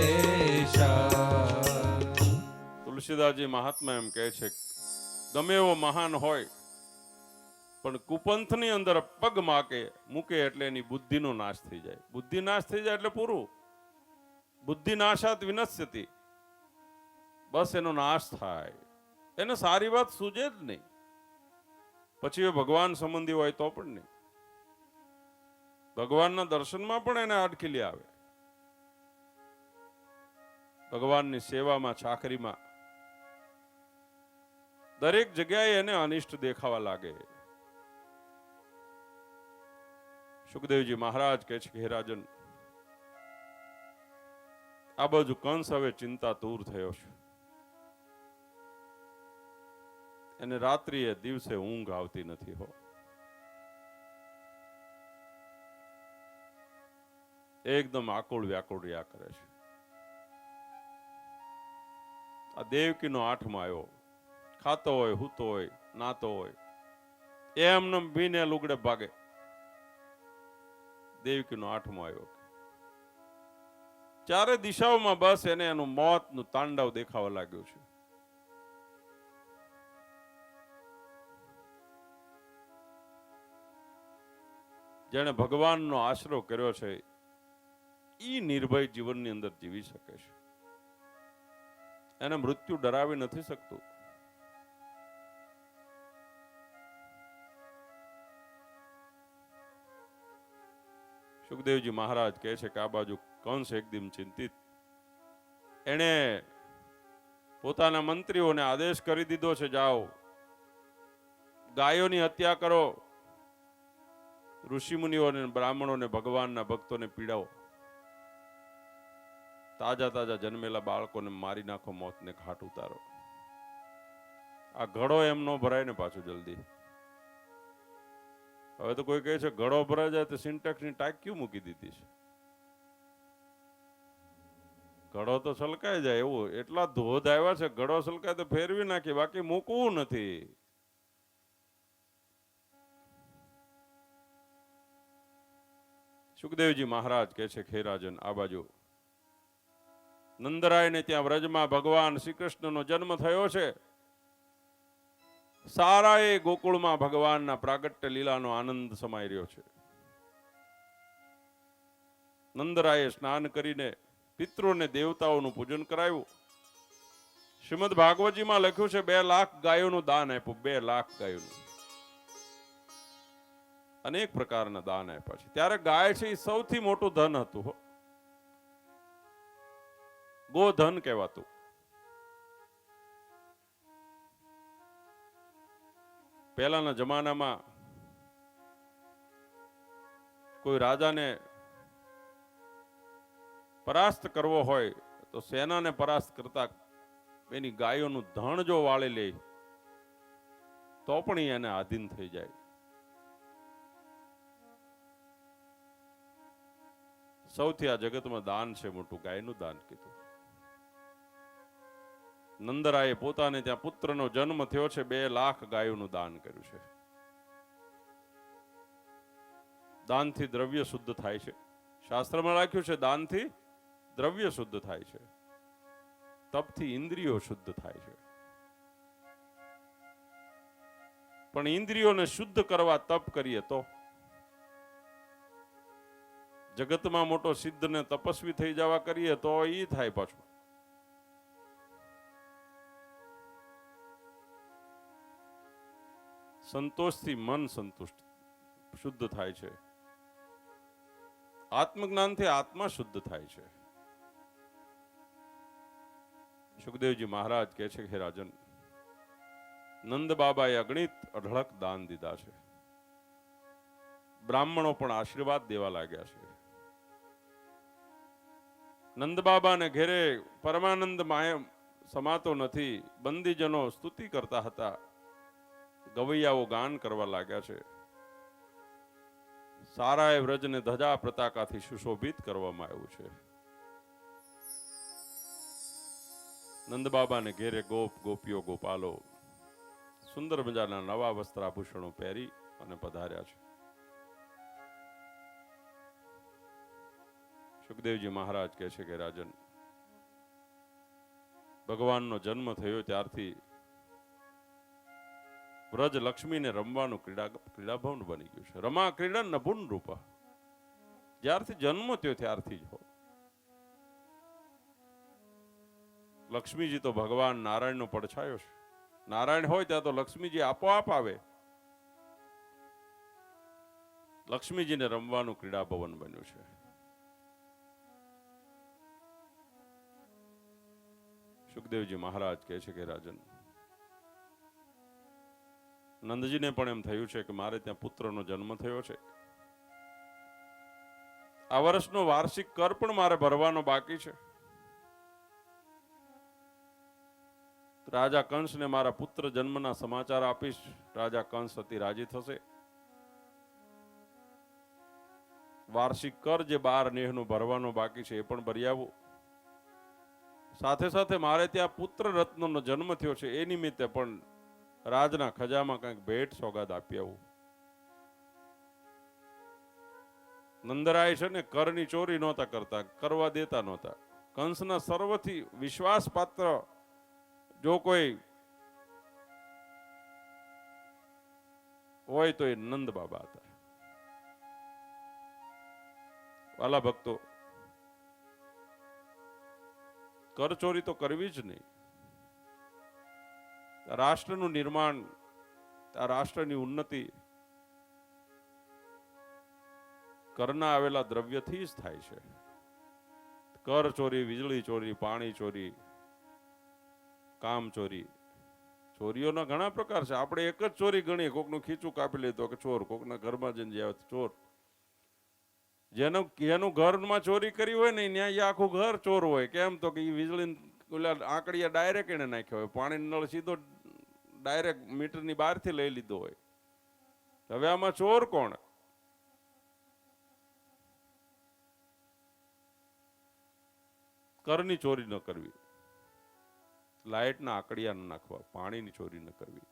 તુલસીદાસજી મહાત્મા એમ કહે છે, ગમે એવો મહાન હોય પણ કુપંથની અંદર પગ મૂકે એટલે એની બુદ્ધિનો નાશ થઈ જાય. બુદ્ધિ નાશ થઈ જાય એટલે પૂરું. બુદ્ધિ નાશાત વિનશ્યતિ. બસ એનો નાશ થાય. એને સારી વાત સૂજે જ નહીં. પછી એ ભગવાન સંબંધી હોય તો પણ નહીં. ભગવાનના દર્શનમાં પણ એને અડખીલી આવે. ભગવાનની સેવામાં, ચાકરીમાં દરેક જગ્યાએ એને અનિષ્ટ દેખાવા લાગે. સુખદેવજી મહારાજ કહે છે કે હે રાજન, આ બાજુ કંસ હવે ચિંતાતુર થયો છે. એને રાત્રિએ દિવસે ઊંઘ આવતી નથી હો. એકદમ આકુળ વ્યાકુળ રહ્યા કરે છે. આ દેવકીનો 8મો આવ્યો. ખાતો હોય, હૂતો હોય, નાતો હોય, એમને બીને લુગડે ભાગે. દેવકીનો 8મો આવ્યો. ચારે દિશાઓમાં બસ એને એનું મોતનું તાંડવ દેખાવા લાગ્યું છે. જેણે ભગવાનનો આશરો કર્યો છે ઈ નિર્ભય જીવનની અંદર જીવી શકે છે. એને મૃત્યુ ડરાવી નથી શકતું. સુખદેવજી મહારાજ કહે છે કે આ બાજુ કંસ એકદમ ચિંતિત. એણે પોતાના મંત્રીઓને આદેશ કરી દીધો છે, જાઓ ગાયોની હત્યા કરો, ઋષિમુનિઓને, બ્રાહ્મણોને, ભગવાનના ભક્તોને પીડાવો, તાજા તાજા જન્મેલા બાળકોને મારી નાખો, મોતને ઘાટ ઉતારો. આ ઘડો એમ નો ભરાય ને પાછું જલ્દી. હવે તો કોઈ કહે છે ઘડો ભરાઈ જાય તો સિન્ટેક્સની ટાંકી મૂકી દીધી છે. ઘડો તો છલકાઈ જાય એવું એટલા ધોધ આવ્યા છે, ઘડો છલકાય તો ફેરવી નાખી, બાકી મૂકવું નથી. સુખદેવજી મહારાજ કહે છે ખેરાજન આ બાજુ નંદરાયને ત્યાં વ્રજમાં ભગવાન શ્રી કૃષ્ણનો જન્મ થયો છે. સારા એ ગોકુળમાં ભગવાનના પ્રાગટ્ય લીલાનો આનંદ સમાઈ રહ્યો છે. નંદરાયે સ્નાન કરીને પિતૃને દેવતાઓનું પૂજન કરાવ્યું. શ્રીમદ ભાગવતજીમાં લખ્યું છે 2 લાખ ગાયોનું દાન આપ્યું. 2 લાખ ગાયોનું અનેક પ્રકારના દાન આપ્યા છે. ત્યારે ગાય છે એ સૌથી મોટું ધન હતું. ગોધન કહેવાતું. પહેલાના જમાનામાં કોઈ રાજાને પરાસ્ત કરવો હોય તો સેનાને પરાસ્ત કરતા એની ગાયોનું ધણ જો વાળી લે તો પણ એને આધીન થઈ જાય. સૌથી આ જગતમાં દાન છે મોટું, ગાયનું દાન કીધું. નંદરાયે પોતાને ત્યાં પુત્રનો જન્મ થયો છે, 2 લાખ ગાયોનું દાન કર્યું છે. દાનથી દ્રવ્ય શુદ્ધ થાય છે. શાસ્ત્રમાં લખ્યું છે દાનથી દ્રવ્ય શુદ્ધ થાય છે, તપથી ઇન્દ્રિયો શુદ્ધ થાય છે. પણ ઇન્દ્રિયોને શુદ્ધ કરવા તપ કરીએ તો જગતમાં મોટો સિદ્ધ ને તપસ્વી થઈ જવા કરીએ તો ઈ થાય પાછું. સંતોષથી મન સંતુષ્ટ શુદ્ધ થાય છે. આત્મજ્ઞાનથી આત્મા શુદ્ધ થાય છે. સુખદેવજી મહારાજ કહે છે કે રાજન, નંદ બાબાએ અગણિત અઢળક દાન દીધા છે. બ્રાહ્મણો પણ આશીર્વાદ દેવા લાગ્યા છે. નંદ બાબાને ઘેરે પરમાનંદ માય સમાતો નથી. બંદીજનો સ્તુતિ કરતા હતા, ગવૈયાઓ ગાન કરવા લાગ્યા છે. સારાએ વ્રજને ધજા પતાકાથી સુશોભિત કરવામાં આવ્યું છે. નંદ બાબાને ઘેરે ગોપ ગોપીઓ ગોપાલો સુંદર મજાના નવા વસ્ત્રાભૂષણો પહેરી અને પધાર્યા છે. સુખદેવજી મહારાજ કહે છે કે રાજન, ભગવાનનો જન્મ થયો ત્યારથી વ્રજ લક્ષ્મીને રમવાનું ક્રીડાભવન બની ગયું છે. રમા ક્રીડન નભુન રૂપ. જ્યારથી જન્મ થયો ત્યારથી જ હો. લક્ષ્મીજી તો ભગવાન નારાયણનો પડછાયો છે. નારાયણ હોય ત્યાં તો લક્ષ્મીજી આપોઆપ આવે. લક્ષ્મીજીને રમવાનું ક્રીડાભવન બન્યું છે. સુખદેવજી મહારાજ કહે છે કે રાજન, નંદજીને પણ એમ થયું છે કે મારે ત્યાં પુત્રનો જન્મ થયો છે. આ વર્ષનો વાર્ષિક કર પણ મારે ભરવાનો બાકી છે. રાજા કંસને મારા પુત્ર જન્મના સમાચાર આપીશ. રાજા કંસ અતિ રાજી થશે. વાર્ષિક કર જે 12 નેહનો ભરવાનો બાકી છે એ પણ ભરી આવું. સાથે સાથે મારે ત્યાં પુત્ર રત્નનો જન્મ થયો છે એ નિમિત્તે પણ રાજના ખજામાં કંઈક ભેટ સોગાદ આપી આવું. નંદરાય છે ને કરની ચોરી નહોતા કરતા, કરવા દેતા નહોતા. કંસના સર્વથી વિશ્વાસપાત્ર જો કોઈ હોય તો એ નંદ બાબા હતા. વાલા ભક્તો, કરચોરી તો કરવી જ નહીં. રાષ્ટ્રનું નિર્માણ, આ રાષ્ટ્રની ઉન્નતિ કરના આવેલા દ્રવ્યથી જ થાય છે. કર ચોરી, વીજળી ચોરી, પાણી ચોરી, કામ ચોરી, ચોરીઓના ઘણા પ્રકાર છે. આપણે એક જ ચોરી ગણીએ, કોકનું ખીચું કાપી લેતો કે ચોર, કોકના ઘરમાં જઈને જાય ચોર. જેનું ઘરમાં ચોરી કરી હોય ને ત્યાં એ આખું ઘર ચોર હોય. કેમ તો કે એ વીજળી ઓલા આંકડિયા ડાયરેક્ટ એને નાખ્યો હોય, પાણી નળ સીધો ડાયરેક્ટ મીટરની બહારથી લઈ લીધો હોય. હવે આમાં ચોર કોણ? કરની ચોરી ન કરવી, લાઇટના આકડિયા ન નાખવા, પાણીની ચોરી ન કરવી.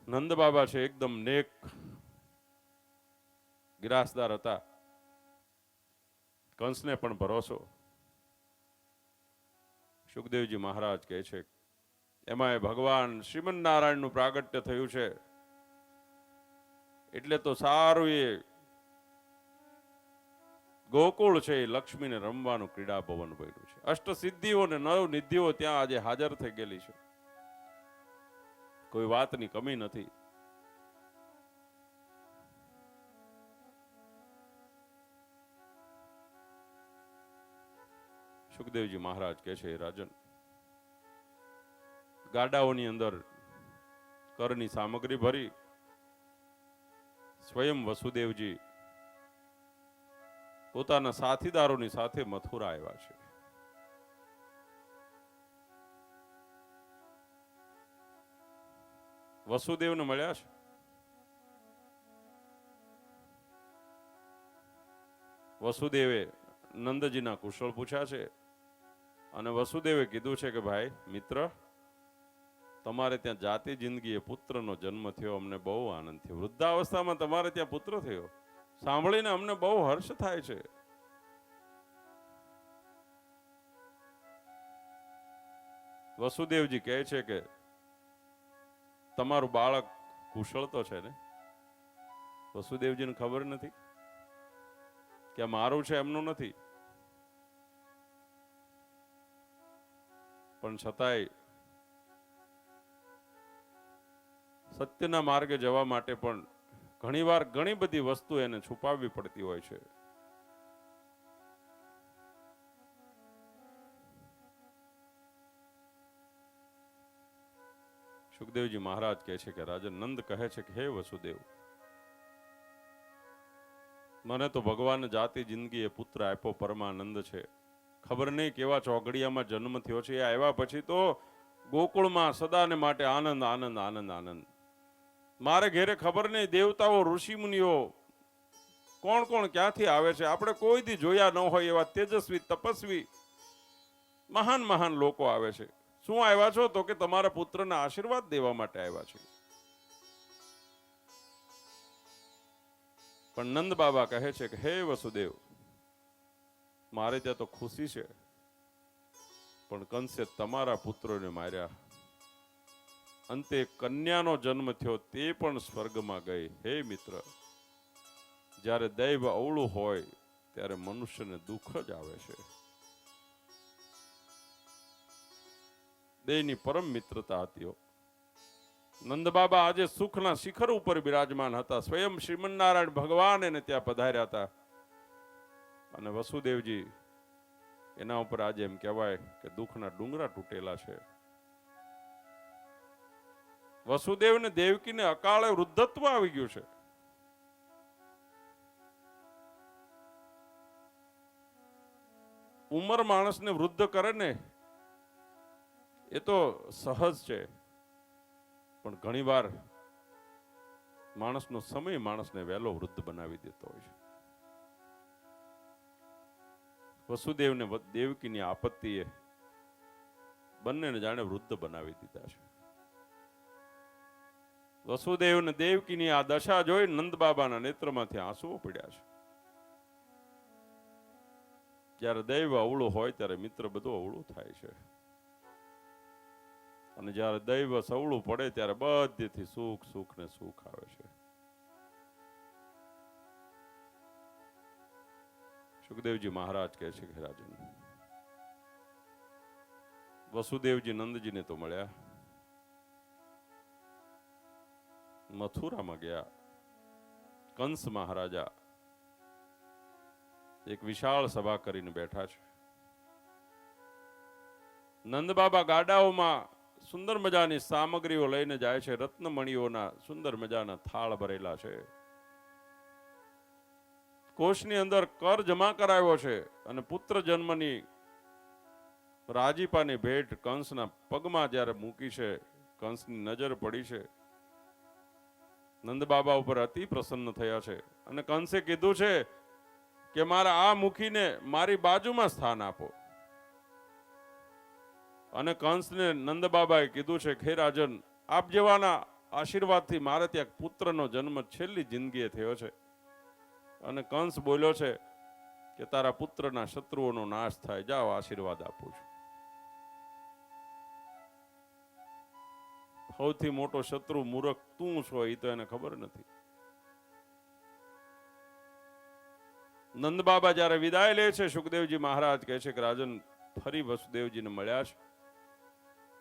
નંદ બાબા છે એકદમ નેક ગિરાસદાર હતા. કંસને પણ ભરોસો. સુખદેવજી મહારાજ કહે છે એમાં ભગવાન શ્રીમન નારાયણનું પ્રાગટ્ય થયું છે એટલે તો સારું એ ગોકુળ છે એ લક્ષ્મીને રમવાનું ક્રીડા ભવન બન્યું છે. અષ્ટ સિદ્ધિઓ ને નવ નિધિઓ ત્યાં આજે હાજર થઈ ગયેલી છે. કોઈ વાતની કમી નથી. સુખદેવજી મહારાજ કહે છે રાજન, ગાડાઓની અંદર કરની સામગ્રી ભરી સ્વયં વસુદેવજી પોતાના સાથીદારોની સાથે મથુરા આવ્યા છે. વસુદેવને મળ્યા છે. વસુદેવે નંદજીના કુશળ પૂછ્યા છે અને વસુદેવે કીધું છે કે ભાઈ મિત્ર, તમારે ત્યાં જાતિ જિંદગીએ પુત્રનો જન્મ થયો, અમને બહુ આનંદ થયો. વૃદ્ધાવસ્થામાં તમારે ત્યાં પુત્ર થયો સાંભળીને અમને બહુ હર્ષ થાય છે. વસુદેવજી કહે છે કે તમારું બાળક કુશળ તો છે ને? વસુદેવજીને ખબર નથી કે મારું છે એમનું નથી, પણ છતાંય સત્યના માર્ગે જવા માટે પણ ઘણીવાર ઘણી બધી વસ્તુ એને છુપાવવી પડતી હોય છે. સુખદેવજી મહારાજ કહે છે કે રાજન, નંદ કહે છે કે હે વસુદેવ, મને તો ભગવાન જાતિ જિંદગી એ પુત્ર આપ્યો, પરમાનંદ છે. ખબર નહીં કેવા ચોઘડિયામાં જન્મ થયો છે. એ આવ્યા પછી તો ગોકુળમાં સદાને માટે આનંદ આનંદ આનંદ આનંદ. મારે ઘેરે ખબર નહીં દેવતાઓ, ઋષિ મુનિઓ કોણ કોણ ક્યાંથી આવે છે. આપણે કોઈ દી જોયા ન હોય એવા તેજસ્વી, તપસ્વી, મહાન મહાન લોકો આવે છે. શું આવ્યા છો? તો કે તમારા પુત્રના આશીર્વાદ દેવા માટે આવ્યા છે. પણ નંદ બાબા કહે છે કે હે વસુદેવ, મારે ત્યાં તો ખુશી છે, પણ કંસે તમારા પુત્રોને માર્યા. અંતે કન્યાનો જન્મ થયો તે પણ સ્વર્ગમાં ગઈ. હે મિત્ર, જ્યારે દૈવ અવળું હોય ત્યારે મનુષ્યને દુઃખ જ આવે છે. દેહની પરમ મિત્રતા હતી. નંદ બાબા આજે સુખના શિખર ઉપર બિરાજમાન હતા. સ્વયં શ્રીમન્નારાયણ ભગવાન એને ત્યાં પધાર્યા હતા અને વસુદેવજી એના ઉપર આજે એમ કહેવાય કે દુઃખના ડુંગરા તૂટેલા છે. વસુદેવ ને દેવકીને અકાળે વૃદ્ધત્વ આવી ગયું છે. ઉંમર માણસને વૃદ્ધ કરે ને એ તો સહજ છે, પણ ઘણીવાર માણસનો સમય માણસને વહેલો વૃદ્ધ બનાવી દેતો હોય છે. વસુદેવને દેવકીની આપત્તિએ બંનેને જાણે વૃદ્ધ બનાવી દીધા છે. વસુદેવ ને દેવકીની આ દશા જોઈ નંદ બાબાના નેત્રમાંથી આંસુઓ પડ્યા છે. જ્યારે દૈવ અવળું હોય ત્યારે મિત્ર બધું અવળું થાય છે, અને જ્યારે દૈવ સવળું પડે ત્યારે બધેથી સુખ સુખ ને સુખ આવે છે. સુખદેવજી મહારાજ કહે છે કે રાજન, વસુદેવજી નંદજીને તો મળ્યા, મથુરામાં ગયા. કંસ મહારાજા એક વિશાળ સભા કરીને બેઠા છે. નંદ બાબા ગાડાઓમાં સુંદર મજાની સામગ્રીઓ લઈને જાય છે. રત્નમણીઓના સુંદર મજાના થાળ ભરેલા છે. કોષની અંદર કર જમા કરાવ્યો છે, અને પુત્ર જન્મની રાજીપાની ભેટ કંસના પગમાં જ્યારે મૂકી છે, કંસની નજર પડી છે. નંદ બાબા ઉપર અતિ પ્રસન્ન થયા છે, અને કંસે કીધું છે કે મારા આ મુખીને મારી બાજુમાં સ્થાન આપો. અને કંસને નંદ બાબાએ કીધું છે કે હે રાજન, આપ જેવાના આશીર્વાદથી મારે ત્યાં પુત્રનો જન્મ છેલ્લી જિંદગીએ થયો છે. અને કંસ બોલ્યો છે કે તારા પુત્રના શત્રુઓનો નાશ થાય, જાઓ આશીર્વાદ આપું છું. સૌથી મોટો શત્રુ મૂર્ખ તું છો, એ તો એને ખબર નથી. નંદ બાબા જ્યારે વિદાય લે છે, સુખદેવજી મહારાજ કહે છે કે રાજન, ફરી વસુદેવજીને મળ્યા છે.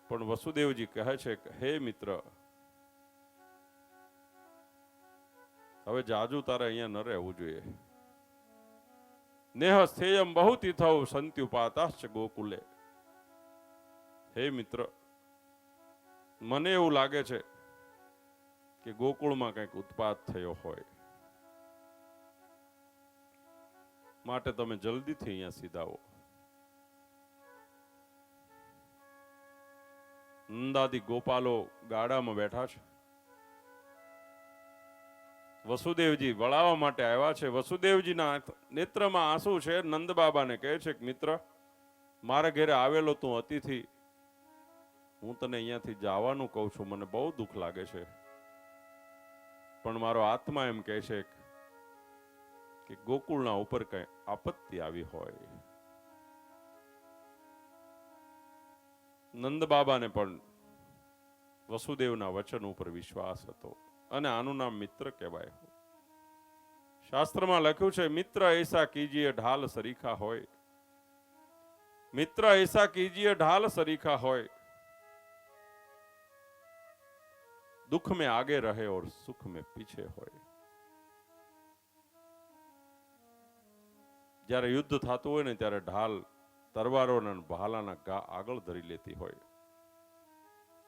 પણ વસુદેવજી કહે છે કે હે મિત્ર, હવે જાજુ તારે અહીંયા ન રહેવું જોઈએ. નેહ સ્થેયમ બહુ તીથૌ સંત્યુપાતાશ્ચ ગોકુલે. હે મિત્ર, મને એવું લાગે છે કે ગોકુળમાં કંઈક ઉત્પાત થયો હોય, માટે તમે જલ્દીથી અહીંયા સીધાવો. નંદાદી ગોપાલો ગાડામાં બેઠા છે. વસુદેવજી વળાવવા માટે આવ્યા છે. વસુદેવજીના નેત્રમાં આંસુ છે. નંદ બાબાને કહે છે કે મિત્ર, મારા ઘરે આવેલો તું અતિથિ, હું તને અહીંયાથી જવાનું કહું છું, મને બહુ દુઃખ લાગે છે. પણ મારો આત્મા એમ કહે છે કે ગોકુળના ઉપર કઈ આપત્તિ આવી હોય. નંદ બાબાને પણ વસુદેવના વચન ઉપર વિશ્વાસ હતો, અને આનું નામ મિત્ર કહેવાય. શાસ્ત્રમાં લખ્યું છે, મિત્ર એસા કીજીએ ઢાલ સરીખા હોય. મિત્ર એસા કીજીએ ઢાલ સરીખા હોય, दुख में आगे रहे और सुख में पीछे હોય. જ્યારે યુદ્ધ થતું હોય ને ત્યારે ઢાલ તરવારોના ભાલાના આગળ ધરી લેતી હોય.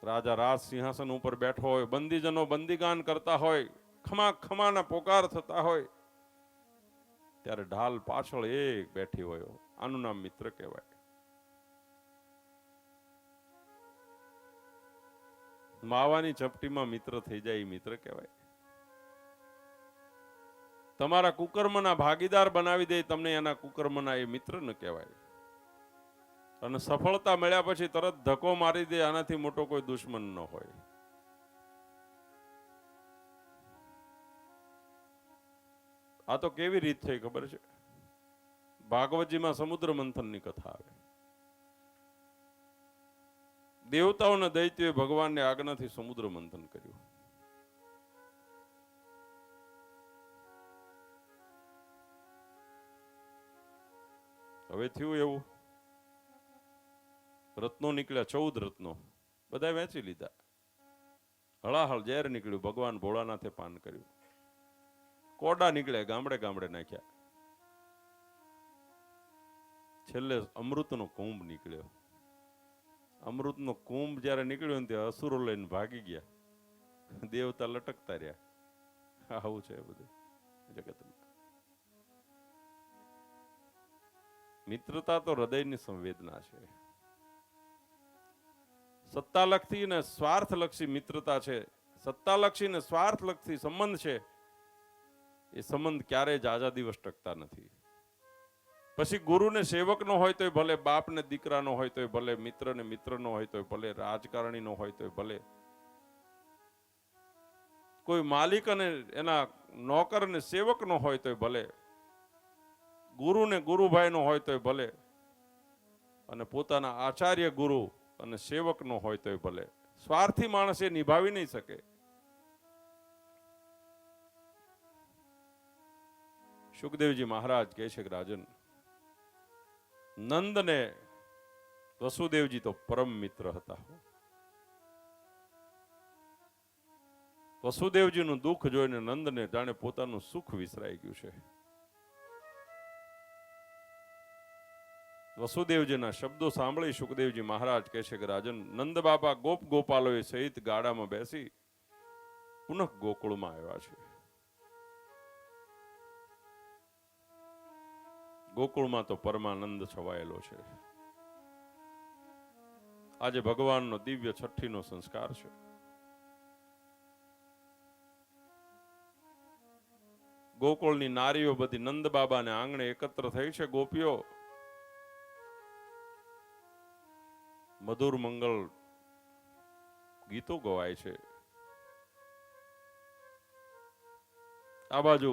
રાજા રાજ સિંહાસન ઉપર બેઠો હોય, બંદીજનો બંદીગાન કરતા હોય, ખમા ખમાના પોકાર થતા હોય, ત્યારે ઢાલ પાછળ એક બેઠી હોય. આનું નામ મિત્ર કહેવાય. માવાની ચપટીમાં મિત્ર થઈ જાય, મિત્ર કહેવાય. તમારા કુકર્મના ભાગીદાર બનાવી દે તમને, એના કુકર્મના એ મિત્ર ન કહેવાય. અને સફળતા મળ્યા પછી તરત ધક્કો મારી દે, આનાથી મોટો કોઈ દુશ્મન ન હોય. આ તો કેવી રીત થઈ ખબર છે? ભાગવતજીમાં સમુદ્ર મંથનની કથા આવે. દેવતાઓના દૈત્યોએ ભગવાનની આજ્ઞાથી સમુદ્ર મંથન કર્યું. હવે થયું એવું, રત્નો નીકળ્યા, 14 રત્નો બધા વેચી લીધા. હળાહળ ઝેર નીકળ્યું, ભગવાન ભોળાનાથે પાન કર્યું. કોડા નીકળ્યા, ગામડે ગામડે નાખ્યા. છેલ્લે અમૃતનો કુંભ નીકળ્યો. અમૃતનો કુંભ જયારે નીકળ્યો ને ત્યાં અસુરો લઈને ભાગી ગયા. દેવતા લટકતા રહ્યા. આવું છે બધું જગતમાં. મિત્રતા તો હૃદયની સંવેદના છે. સત્તાલક્ષી ને સ્વાર્થલક્ષી મિત્રતા છે. સત્તાલક્ષી ને સ્વાર્થલક્ષી સંબંધ છે. એ સંબંધ ક્યારેય જાજા દિવસ ટકતા નથી. પછી ગુરુને સેવકનો હોય તોય ભલે, બાપને દીકરાનો હોય તોય ભલે, મિત્રને મિત્રનો હોય તોય ભલે, રાજકારણીનો હોય તોય ભલે, કોઈ માલિક અને એના નોકર અને સેવકનો હોય તોય ભલે, ગુરુને ગુરુભાઈનો હોય તોય ભલે, અને પોતાના આચાર્ય ગુરુ અને સેવકનો હોય તોય ભલે. સ્વાર્થી માણસ એ નિભાવી નહીં શકે. સુખદેવજી મહારાજ કહે છે કે રાજન, નંદને વસુદેવજી તો પરમ મિત્ર હતા. વસુદેવજીનું દુઃખ જોઈને નંદને જાણે પોતાનું સુખ વિસરાઈ ગયું છે. વસુદેવજીના શબ્દો સાંભળી સુખદેવજી મહારાજ કહે છે કે રાજન, નંદ બાપા ગોપ ગોપાલોએ સહિત ગાડામાં બેસી પુનઃ ગોકુળમાં આવ્યા છે. ગોકુળમાં તો પરમાનંદ છવાયેલો છે. આજે ભગવાનનો દિવ્ય છઠ્ઠીનો સંસ્કાર છે. ગોકુળની નારીઓ બધી નંદ બાબાને આંગણે એકત્ર થઈ છે. ગોપીઓ મધુર મંગળ ગીતો ગવાય છે. આ બાજુ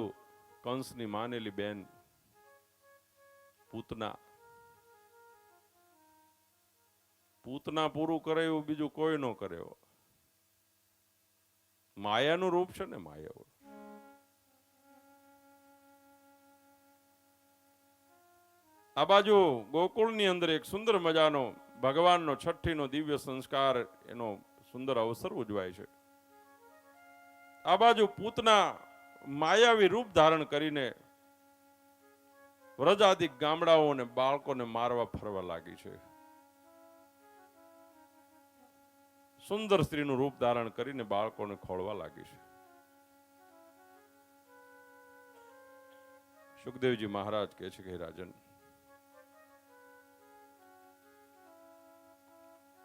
કંસની માનેલી બેન પૂતના પૂરું કરે એવું બીજું કોઈ ન કરે. માયાનું રૂપ છે ને, માયા. આ બાજુ ગોકુળની અંદર એક સુંદર મજાનો ભગવાનનો છઠ્ઠીનો દિવ્ય સંસ્કાર, એનો સુંદર અવસર ઉજવાય છે. આ બાજુ પૂતના માયાવી રૂપ ધારણ કરીને વ્રજ આદિ ગામડાઓ અને બાળકોને મારવા ફરવા લાગી છે. સુંદર સ્ત્રીનું રૂપ ધારણ કરીને બાળકોને ખોળવા લાગી છે. સુખદેવજી મહારાજ કહે છે કે રાજન,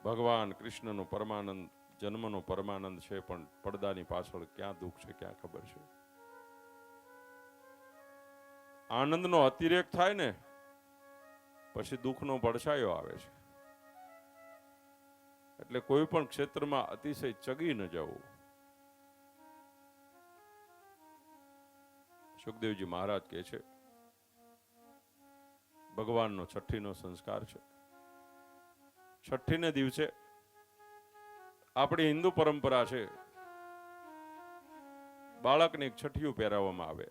ભગવાન કૃષ્ણનો પરમાનંદ, જન્મનો પરમાનંદ છે, પણ પડદાની પાછળ ક્યાં દુઃખ છે, ક્યાં ખબર છે. આનંદનો અતિરેક થાય ને પછી દુઃખનો પડછાયો આવે છે. એટલે કોઈ પણ ક્ષેત્રમાં અતિશય ચગી ન જવું. સુખદેવજી મહારાજ કહે છે ભગવાનનો છઠ્ઠીનો સંસ્કાર છે. છઠ્ઠીને દિવસે આપણી હિન્દુ પરંપરા છે, બાળકને એક છઠ્ઠિયું પહેરાવવામાં આવે.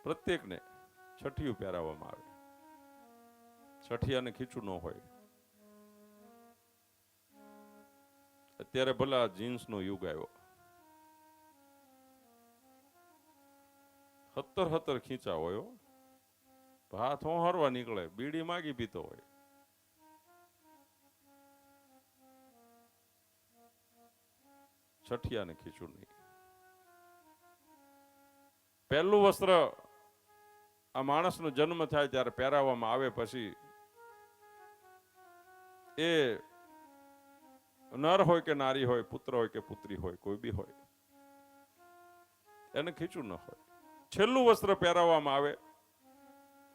પ્રત્યેકને છઠ્ઠિયું પહેરાવવામાં આવે. છઠ્ઠિયાને ખીચું ન હોય. અત્યારે ભલે આ જીન્સનો યુગ આવ્યો, 17 ખીચા હોય, હાથ હોહરવા નીકળે, બીડી માગી પીતો હોય. છઠિયાને ખીચું નહીં. પહેલું વસ્ત્ર આ માણસનો જન્મ થાય ત્યારે પહેરાવવામાં આવે. પછી એ નર હોય કે નારી હોય, પુત્ર હોય કે પુત્રી હોય, કોઈ બી હોય, એને ખીચું ન હોય. છેલ્લું વસ્ત્ર પહેરાવવામાં આવે,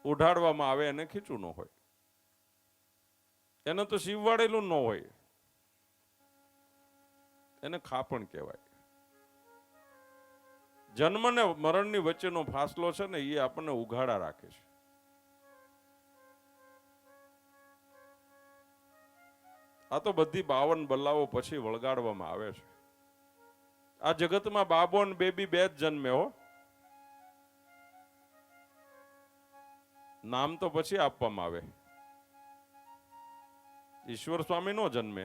ઓઢાડવામાં આવે, એને ખીચું ન હોય. એને તો સીવવાડેલું ન હોય, એને ખાપણ કહેવાય. જન્મ ને મરણની વચ્ચેનો ફાસલો છે ને, એ આપણને ઉઘાડા રાખે છે. આ તો બધી 52 બલ્લાઓ પછી વળગાડવામાં આવે છે. આ જગતમાં બાબો અને બેબી બે જ જન્મે હો. નામ તો પછી આપવામાં આવે. ઈશ્વર સ્વામી નો જન્મે,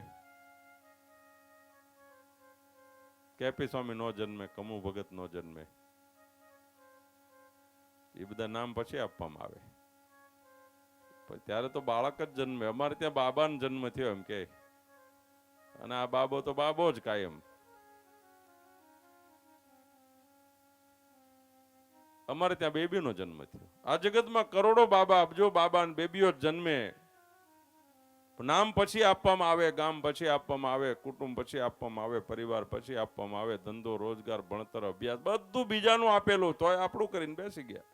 કેપી સ્વામી નો જન્મે, કમુ ભગત નો જન્મે. એ બધા નામ પછી આપવામાં આવે. ત્યારે તો બાળક જ જન્મે. અમારે ત્યાં બાબાનો જન્મ થયો એમ કે, અને આ બાબો તો બાબો જ કાયમ. અમારે ત્યાં બેબીનો જન્મ થયો. આ જગતમાં કરોડો બાબા, અબજો બાબા અને બેબીઓ જન્મે. નામ પછી આપવામાં આવે, ગામ પછી આપવામાં આવે, કુટુંબ પછી આપવામાં આવે, પરિવાર પછી આપવામાં આવે, ધંધો, રોજગાર, ભણતર, અભ્યાસ બધું બીજાનું આપેલું, તોય આપણું કરીને બેસી ગયા.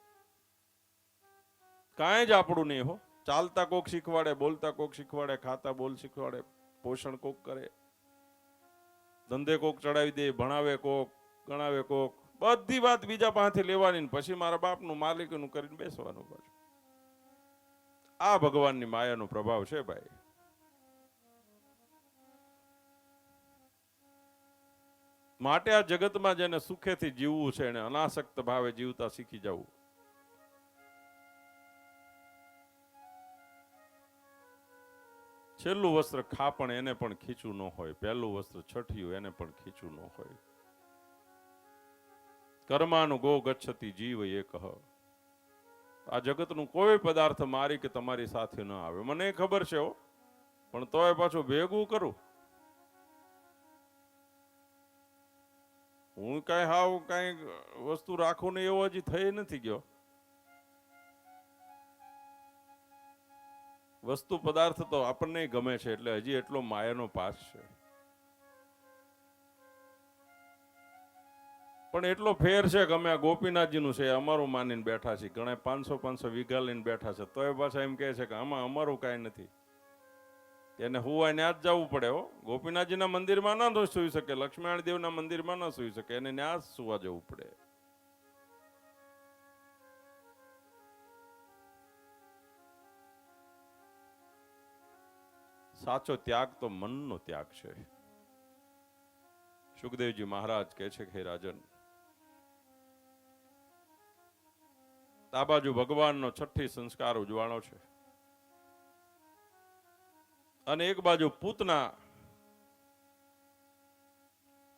કાંઈ જ આપણું નહીં હો. ચાલતા કોક શીખવાડે, બોલતા કોક શીખવાડે, ખાતા બોલ શીખવાડે, પોષણ કોક કરે, ધંધે કોક ચડાવી દે, ભણાવે કોક, ગણાવે કોક, બધી વાત બીજા પાસેથી લેવાની, પછી મારા બાપનું માલિકનું કરીને બેસવાનું પાછું. આ ભગવાનની માયાનો પ્રભાવ છે ભાઈ. માટે આ જગતમાં જેને સુખેથી જીવવું છે એને અનાસક્ત ભાવે જીવતા શીખી જવું. છેલ્લું વસ્ત્ર ખાપણ એને પણ ખીચું ન હોય, પહેલું વસ્ત્ર છઠિયું એને પણ ખીચું ન હોય. કર્માનું ગો ગચ્છતિ જીવ એક. આ જગતનું કોઈ પદાર્થ મારી કે તમારી સાથે ન આવે. મને ખબર છે હો, પણ તોય પાછું ભેગું કરું. હું કઈ હાવ કઈ વસ્તુ રાખું ને એવો હજી થઈ નથી ગયો. વસ્તુ પદાર્થ તો આપણને ગમે છે, એટલે હજી એટલો માયાનો પાસ છે. પણ એટલો ફેર છે કે અમે આ ગોપીનાથજીનું છે અમારું માનીને બેઠા છીએ. ઘણા 500 વીઘા લઈને બેઠા છે, તોય પાછા એમ કહે છે કે આમાં અમારું કાંઈ નથી. એને હુવાય ન્યા જ જવું પડે હો. ગોપીનાથજીના મંદિરમાં ના સુઈ શકે, લક્ષ્મીનારાયણ દેવના મંદિરમાં ના સુઈ શકે, એને ન્યા જ સુવા જવું પડે. સાચો ત્યાગ તો મનનો ત્યાગ છે. સુખદેવજી મહારાજ કહે છે કે હે રાજન, આ બાજુ ભગવાનનો 6ઠ્ઠી સંસ્કાર ઉજવાણો છે અને એક બાજુ પૂતના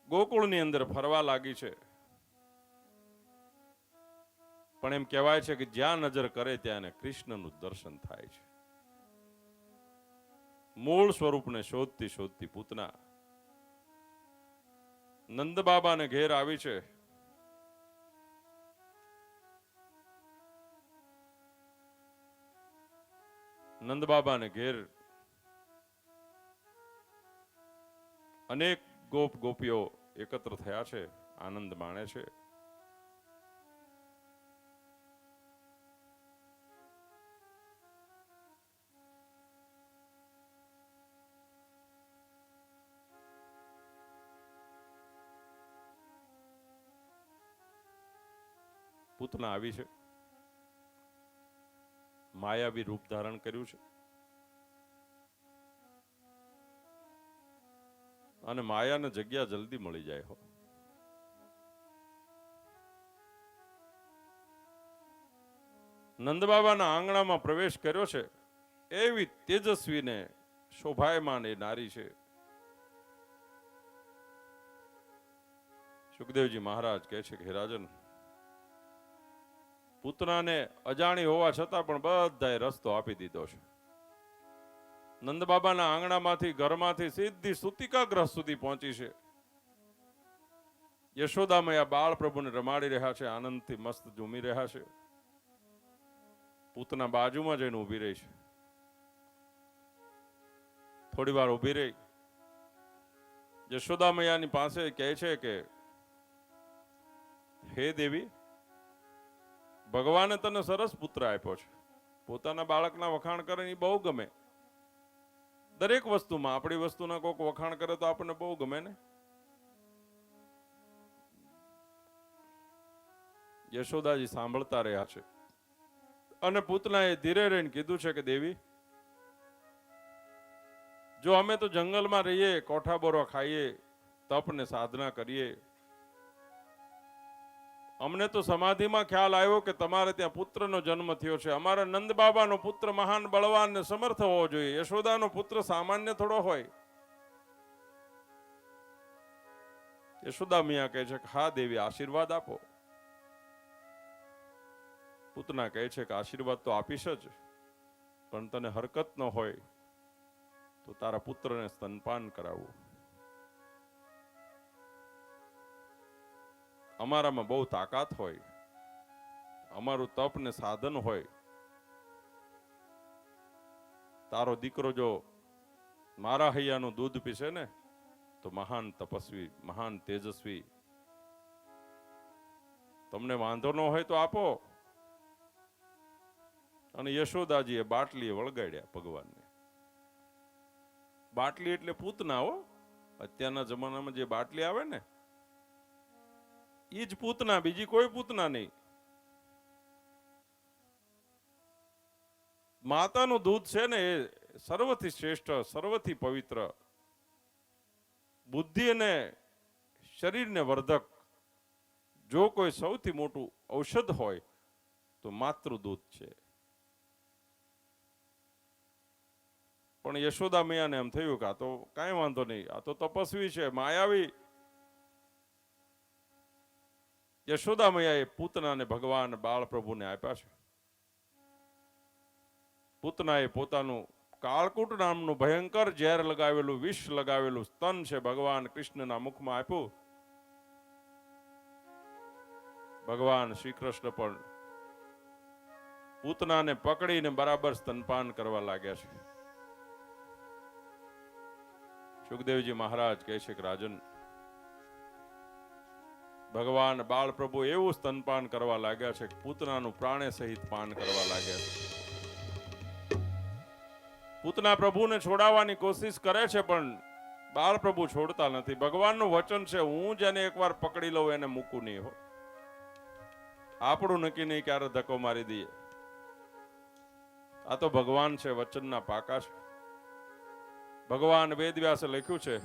ગોકુળની અંદર ફરવા લાગી છે. પણ એમ કહેવાય છે કે જ્યાં નજર કરે ત્યાં કૃષ્ણનું દર્શન થાય છે. મૂળ સ્વરૂપને શોધતી શોધતી પૂતના નંદ બાબાને ઘેર આવી છે. નંદ બાબાને ઘેર અનેક ગોપ ગોપીઓ એકત્ર થયા છે, આનંદ માણે છે. પૂતના આવી છે, માયાવી રૂપ ધારણ કર્યું છે અને માયાને જગ્યા જલ્દી મળી જાય હો. નંદબાબાના આંગણામાં પ્રવેશ કર્યો છે. એવી તેજસ્વી ને શોભાયમાન એ નારી છે. સુખદેવજી મહારાજ કહે છે કે હે રાજન, પૂતનાને અજાણી હોવા છતાં પણ બધાએ રસ્તો આપી દીધો છે. નંદબાબાના આંગણામાંથી ઘરમાંથી સીધી સુતિકા ગ્રહ સુધી પહોંચી છે. યશોદામયા બાળ પ્રભુને રમાડી રહ્યા છે, આનંદથી મસ્ત ઝૂમી રહ્યા છે. પૂતના બાજુમાં જઈને ઊભી રહી છે. થોડી વાર ઊભી રહી યશોદામયાની પાસે કહે છે કે હે દેવી, ભગવાને તને સરસ પુત્ર આપ્યો છે. પોતાના બાળકના વખાણ કરે એ બહુ ગમે. દરેક વસ્તુમાં આપણી વસ્તુના કોઈક વખાણ કરે તો આપણને બહુ ગમે ને. યશોદાજી સાંભળતા રહ્યા છે અને પૂતનાએ ધીરે રહીને કીધું છે કે દેવી, જો અમે તો જંગલમાં રહીએ, કોઠાબોરો ખાઈએ, તપ ને સાધના કરીએ, અમને તો સમાધિમાં ખ્યાલ આવ્યો કે તમારે ત્યાં પુત્રનો જન્મ થયો છે. અમારા નંદ બાબાનો પુત્ર મહાન બળવાન ને સમર્થ હોવો જોઈએ. યશોદાનો પુત્ર સામાન્ય થોડો હોય. યશોદા મિયા કહે છે કે હા દેવી, આશીર્વાદ આપો. પૂતના કહે છે કે આશીર્વાદ તો આપીશ જ, પણ તને હરકત ન હોય તો તારા પુત્રને સ્તનપાન કરાવવું. અમારામાં બહુ તાકાત હોય, અમારું તપ ને સાધન હોય. તારો દીકરો જો મારા હૈયાનું દૂધ પીશે ને તો મહાન તપસ્વી, મહાન તેજસ્વી. તમને વાંધો ન હોય તો આપો. અને યશોદાજીએ બાટલીએ વળગાડ્યા ભગવાનને. બાટલી એટલે પૂતના હો. અત્યારના જમાનામાં જે બાટલી આવે ને એ જ પૂતના, બીજી કોઈ પૂતના નહીં. માતાનું દૂધ છે ને એ સર્વથી શ્રેષ્ઠ, સર્વથી પવિત્ર, બુદ્ધિ અને શરીરને વર્ધક જો કોઈ સૌથી મોટું ઔષધ હોય તો માતૃ દૂધ છે. પણ યશોદા મૈયાને એમ થયું કે આ તો કાંઈ વાંધો નહીં, આ તો તપસ્વી છે, માયાવી. યશોદા મૈયાએ પૂતનાને ભગવાન બાળ પ્રભુને આપ્યા છે. પૂતનાએ પોતાનું કાળકૂટ નામનું ભયંકર ઝેર લગાવેલું, વિષ લગાવેલું સ્તન છે ભગવાન કૃષ્ણના મુખમાં આપ્યું. ભગવાન શ્રી કૃષ્ણ પણ પૂતનાને પકડીને બરાબર સ્તનપાન કરવા લાગ્યા છે. સુખદેવજી મહારાજ કહે છે કે રાજન, ભગવાન બાળ પ્રભુ એવું સ્તનપાન કરવા લાગ્યા છે કે પૂતનાનું પ્રાણે સહિત પાન કરવા લાગ્યા છે. પૂતના પ્રભુને છોડાવવાની કોશિશ કરે છે પણ બાળ પ્રભુ છોડતા નથી. ભગવાનનું વચન છે, હું જેને એકવાર પકડી લઉં એને મૂકું નહીં હો. આપણું નક્કી નહીં ક્યારે ધક્કો મારી દઈએ. આ તો ભગવાન છે, વચનના પાકા છે. ભગવાન વેદવ્યાસે લખ્યું છે,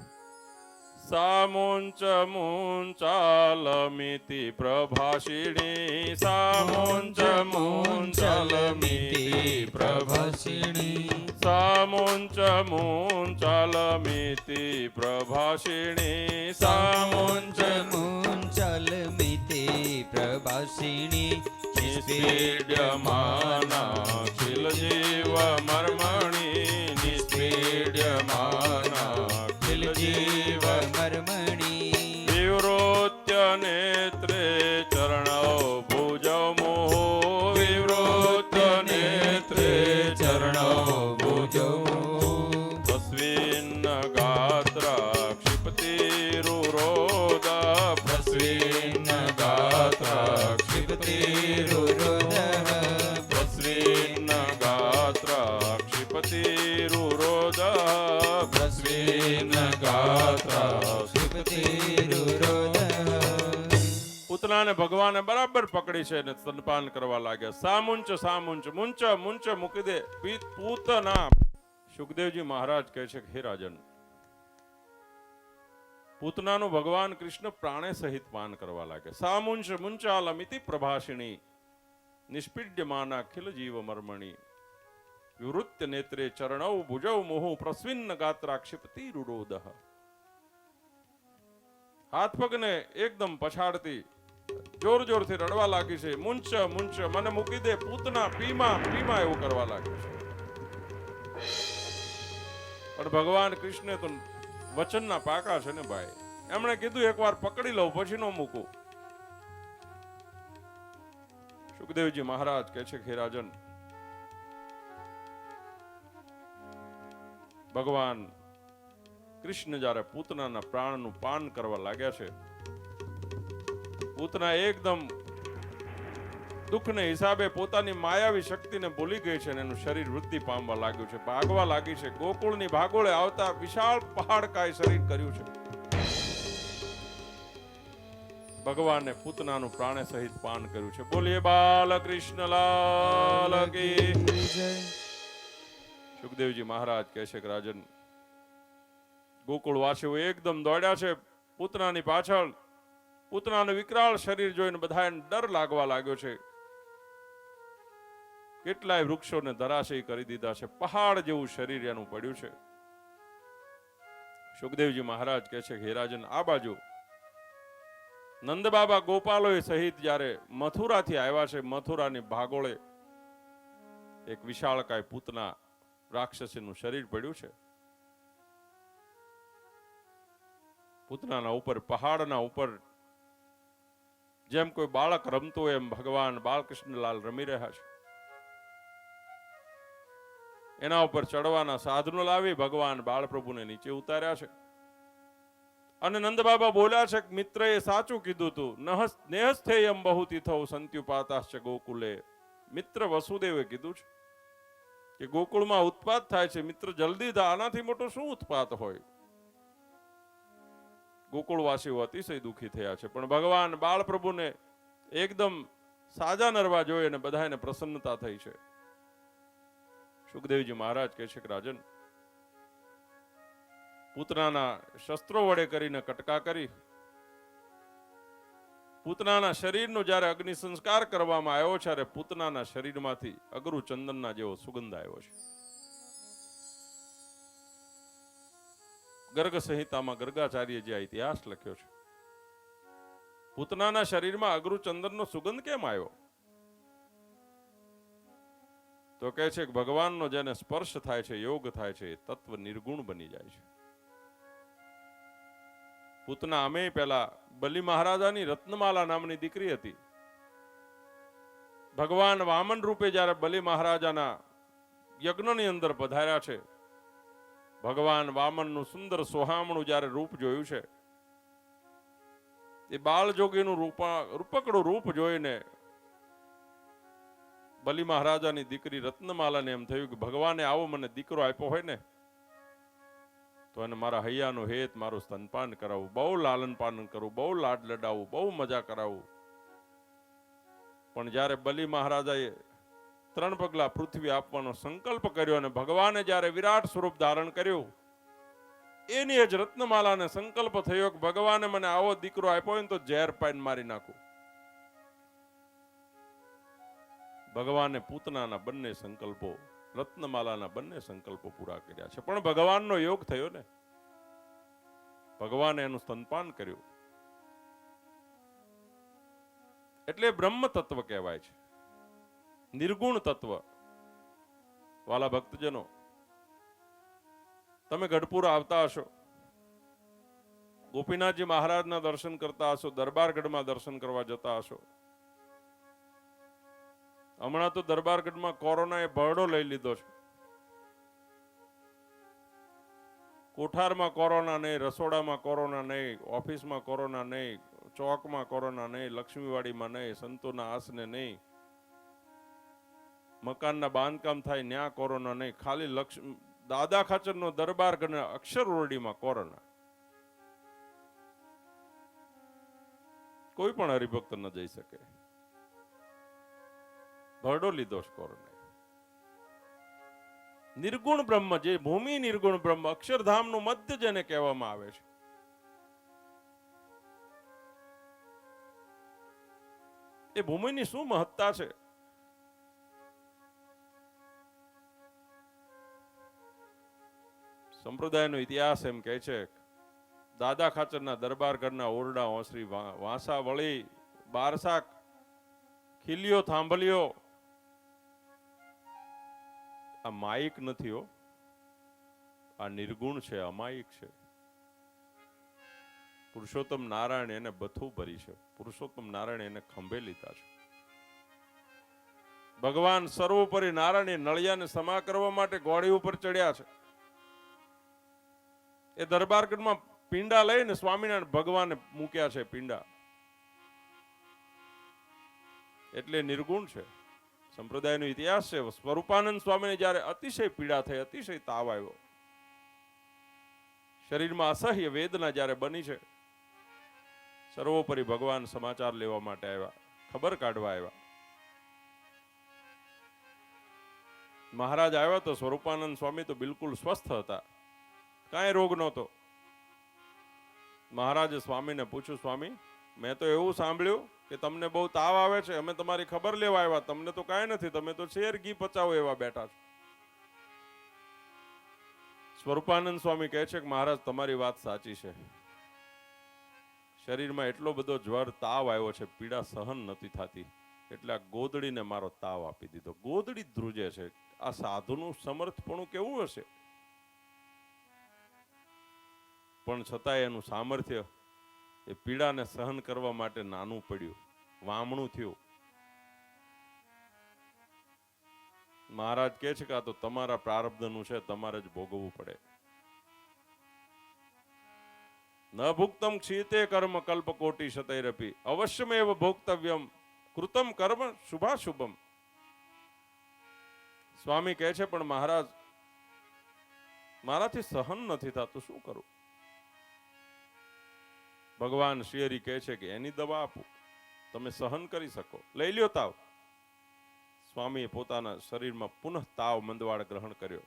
સામુંચ મુંચાલમિતિ પ્રભાષિણી, સામુંચ મુંચાલમિતિ પ્રભાષિણી, સામુંચ મુંચાલમિતિ પ્રભાષિણી, સામુંચ મુંચલમિતિ પ્રભાષિણી, નિસ્પીડ્યમાના ખિલ જીવ મર્મણી, નિસ્પીડ્યમાના ખિલ જીવ મર્મણી, વિવૃત્ય નેત્રે ચરણો ભુજૌ મોહો, વિવૃત્ય નેત્રે ચરણો ભુજૌ ભસ્વીન્ન ગાત્રા ક્ષિપતિરુરોદા, ભસ્વીન્ન ગાત્રા ક્ષિપતિરુરોદઃ, ભસ્વીન્ન ગાત્રા ક્ષિપતિરુરોદા, ભસ્વીન્ન ગાત્રા ક્ષિપતિરુરોદઃ. પૂતનાને ભગવાને બરાબર પકડી છે અને સ્તનપાન કરવા લાગ્યા. સામુંચ સામુંચ, મુંચ મુંચ મૂકી દે પૂતના. સુખદેવજી મહારાજ કહે છે કે હે રાજન, પૂતનાનું ભગવાન કૃષ્ણ પ્રાણે સહિત પાન કરવા લાગે. સામુંચ મુંચાલમિતિ પ્રભાષિણી, નિષ્પીડ્યમાના ખિલ જીવ મર્મણી, વિવૃત્ય નેત્રે ચરણૌ ભુજૌ મોહુ, પ્રસ્વિન્ન ગાત્રા ક્ષિપતિરુરોદઃ. હાથ પગને એકદમ પછાડતી જોર જોરથી રડવા લાગી છે. મુંચ મુંચ, મને મૂકી દે પૂતના, પીમા પીમા એવું કરવા લાગ્યું છે. પણ ભગવાન કૃષ્ણ તો વચનના પાકા છે ને ભાઈ. એમણે કીધું એકવાર પકડી લઉં પછી નો મૂકું. સુખદેવજી મહારાજ કહે છે કે હે રાજન, ભગવાન કૃષ્ણ જ્યારે પૂતનાના પ્રાણનું પાન કરવા લાગ્યા છે, પૂતના એકદમ દુઃખને હિસાબે પોતાની માયાવી શક્તિને ભૂલી ગઈ છે અને એનું શરીર વૃદ્ધિ પામવા લાગ્યું છે, ભાગવા લાગી છે. ગોકુળની ભાગોળે આવતા વિશાળ પહાડકાય શરીર કર્યું છે. ભગવાને પૂતનાનું પ્રાણે સહિત પાન કર્યું છે. બોલીએ બાલકૃષ્ણ લાલ કી જય. સુખદેવજી મહારાજ કહે છે કે રાજન, ગોકુળવાસીઓ એકદમ દોડ્યા છે પૂતનાની પાછળ. પૂતનાનું વિકરાળ શરીર જોઈને બધાને ડર લાગવા લાગ્યો છે. કેટલાય વૃક્ષોને ધરાશયી કરી દીધા છે. પહાડ જેવું શરીર એનું પડ્યું છે. સુખદેવજી મહારાજ કહે છે કે હે રાજન, આ બાજુ નંદબાબા ગોપાલોય સહિત જ્યારે મથુરાથી આવ્યા છે, મથુરાની ભાગોળે એક વિશાળકાય પૂતના રાક્ષસીનું શરીર પડ્યું છે. પૂતનાના ઉપર, પહાડના ઉપર જેમ કોઈ બાળક રમતો એમ ભગવાન બાલકૃષ્ણલાલ રમી રહ્યા છે. એના ઉપર ચડવાના સાધનો લાવી ભગવાન બાળપ્રભુને નીચે ઉતાર્યા છે. અને નંદ બાબા બોલ્યા છે કે મિત્રએ સાચું કીધું તું, નેહસ્થેયમ બહુતીથૌ સંત્યુપાતાશ્ચ ગોકુલે. મિત્ર વસુદેવે કીધું છે કે ગોકુળમાં ઉત્પાત થાય છે. મિત્ર જલ્દી થા, આનાથી મોટો શું ઉત્પાત હોય? ગોકુળવાસીઓ અતિશય દુઃખી થયા છે. પણ ભગવાન બાળપ્રભુને એકદમ સાજા નરવા જોઈ અને બધાને પ્રસન્નતા થઈ છે. સુખદેવજી મહારાજ કહે છે કે રાજન, પૂતનાના શસ્ત્રો વડે કરીને કટકા કરી પૂતનાના શરીરનો જ્યારે અગ્નિ સંસ્કાર કરવામાં આવ્યો છે, ત્યારે પૂતનાના શરીરમાંથી અગરુ ચંદનના જેવો સુગંધ આવ્યો છે. ગર્ગ સંહિતામાં ગર્ગાચાર્યજી આ ઇતિહાસ લખ્યો છે. પૂતનાના શરીરમાં અગરુ ચંદનનો સુગંધ કેમ આવ્યો? તો કહે છે કે ભગવાનનો જેને સ્પર્શ થાય છે, યોગ થાય છે, એ તત્વ નિર્ગુણ બની જાય છે. પૂતના અમે પેલા બલિ મહારાજાની રત્નમાલા નામની દીકરી હતી. ભગવાન વામન રૂપે જ્યારે બલિ મહારાજાના યજ્ઞની અંદર પધાર્યા છે, ભગવાન વામનનું સુંદર સોહામણું જ્યારે રૂપ જોયું છે, એ બાળજોગીનું રૂપકડું રૂપ જોઈને બલિ મહારાજાની દીકરી રત્નમાલાને એમ થયું કે ભગવાને આવો મને દીકરો આપ્યો હોય ને તો એને મારા હૈયાનો હેત, મારું સ્તનપાન કરાવવું, બહુ લાલન પાલન કરવું, બહુ લાડ લડાવવું, બહુ મજા કરાવવું. પણ જ્યારે બલિ મહારાજાએ 3 પગલા પૃથ્વી આપવાનો સંકલ્પ કર્યો અને ભગવાને જ્યારે વિરાટ સ્વરૂપ ધારણ કર્યું, એની જ રત્નમાલાને સંકલ્પ થયો કે ભગવાને મને આવો દીકરો આપ્યો હોય ને તો ઝેર પાઈને મારી નાખું. ભગવાને પૂતનાના બંને સંકલ્પો, રત્નમાલાના બંને સંકલ્પો પૂરા કર્યા છે. પણ ભગવાનનો યોગ થયો ને, ભગવાને એનું સ્તનપાન કર્યું. એટલે બ્રહ્મ તત્વ કહેવાય છે, નિર્ગુણ તત્વ. વાલા ભક્તજનો, તમે ગઢપુર આવતા હશો, ગોપીનાથજી મહારાજના દર્શન કરતા હશો, દરબારગઢમાં દર્શન કરવા જતા હશો. હમણાં તો દરબારગઢમાં કોરોનાએ ભરડો લઈ લીધો છે. કોઠારમાં કોરોના નહીં, રસોડામાં કોરોના નહીં, ઓફિસમાં કોરોના નહીં, ચોકમાં કોરોના નહીં, લક્ષ્મીવાડીમાં નહીં, સંતોના આસને નહીં, મકાનના બાંધકામ થાય ન્યા કોરોના નહીં, ખાલી દાદા ખાચરનો દરબારગઢ અક્ષર ઓરડીમાં કોરોના. કોઈ પણ હરિભક્ત ન જઈ શકે. ભરડો લીધો છે કોરોના. નિર્ગુણ બ્રહ્મ, જે ભૂમિ નિર્ગુણ બ્રહ્મ, અક્ષરધામનું મધ્ય જેને કહેવામાં આવે છે, એ ભૂમિની શું મહત્તા છે? સંપ્રદાયનો ઇતિહાસ એમ કહે છે, દાદા ખાચરના દરબારગઢના ઓરડા ઓસરી વાંસા વળી બારસા ખીલ્યો થાંભલ્યો. આ માયિક નથી હો, આ નિર્ગુણ છે, અમાયિક છે. પુરુષોત્તમ નારાયણ એને બથું ભરી છે, પુરુષોત્તમ નારાયણ એને ખંભે લીધા છે. ભગવાન સર્વોપરી નારાયણ નળિયાને સમા કરવા માટે ઘોડી ઉપર ચડ્યા છે. એ દરબારગઢમાં પિંડા લઈને સ્વામિનારાયણ ભગવાને મૂક્યા છે પિંડા. એટલે નિર્ગુણ છે. સંપ્રદાયનો ઇતિહાસ છે. સ્વરૂપાનંદ સ્વામીને જ્યારે અતિશય પીડા થઈ, અતિશય તાવ આવ્યો, શરીરમાં અસહ્ય વેદના જ્યારે બની છે, સર્વોપરી ભગવાન સમાચાર લેવા માટે આવ્યા, ખબર કાઢવા આવ્યા. મહારાજ આવ્યા તો સ્વરૂપાનંદ સ્વામી તો બિલકુલ સ્વસ્થ હતા, કાંઈ રોગ નહોતો. મહારાજે સ્વામીને પૂછ્યું, સ્વામી મેં તો એવું સાંભળ્યું કે તમને બહુ તાવ આવે છે, અમે તમારી ખબર લેવા આવ્યા, તમને તો કાંઈ નથી, તમે તો શેર ઘી પચાવો એવા બેઠા છો. સ્વરૂપાનંદ સ્વામી કહે છે કે મહારાજ તમારી વાત સાચી છે, શરીરમાં એટલો બધો જ્વર તાવ આવ્યો છે, પીડા સહન નથી થતી, એટલે આ ગોદડીને મારો તાવ આપી દીધો. ગોદડી ધ્રુજે છે. આ સાધુનું સમર્થપણું કેવું હશે? પણ છતાંય એનું સામર્થ્ય એ પીડાને સહન કરવા માટે નાનું પડ્યું, વામણું થયું. મહારાજ કહે છે કે આ તો તમારા પ્રારબ્ધનું છે, તમારે જ ભોગવવું પડે. ન ભુક્તમ ક્ષીતે કર્મ કલ્પકોટી શતૈરપી અવશ્યમેવ ભોક્તવ્યમ કૃતમ કર્મ શુભાશુભમ. સ્વામી કહે છે પણ મહારાજ મારાથી સહન નથી થતું, શું કરું? ભગવાન શ્રીહરિ કહે છે કે એની દવા આપું, તમે સહન કરી શકો, લઈ લ્યો તાવ. સ્વામીએ પોતાના શરીરમાં પુનઃ તાવ મંદવાડ ગ્રહણ કર્યો.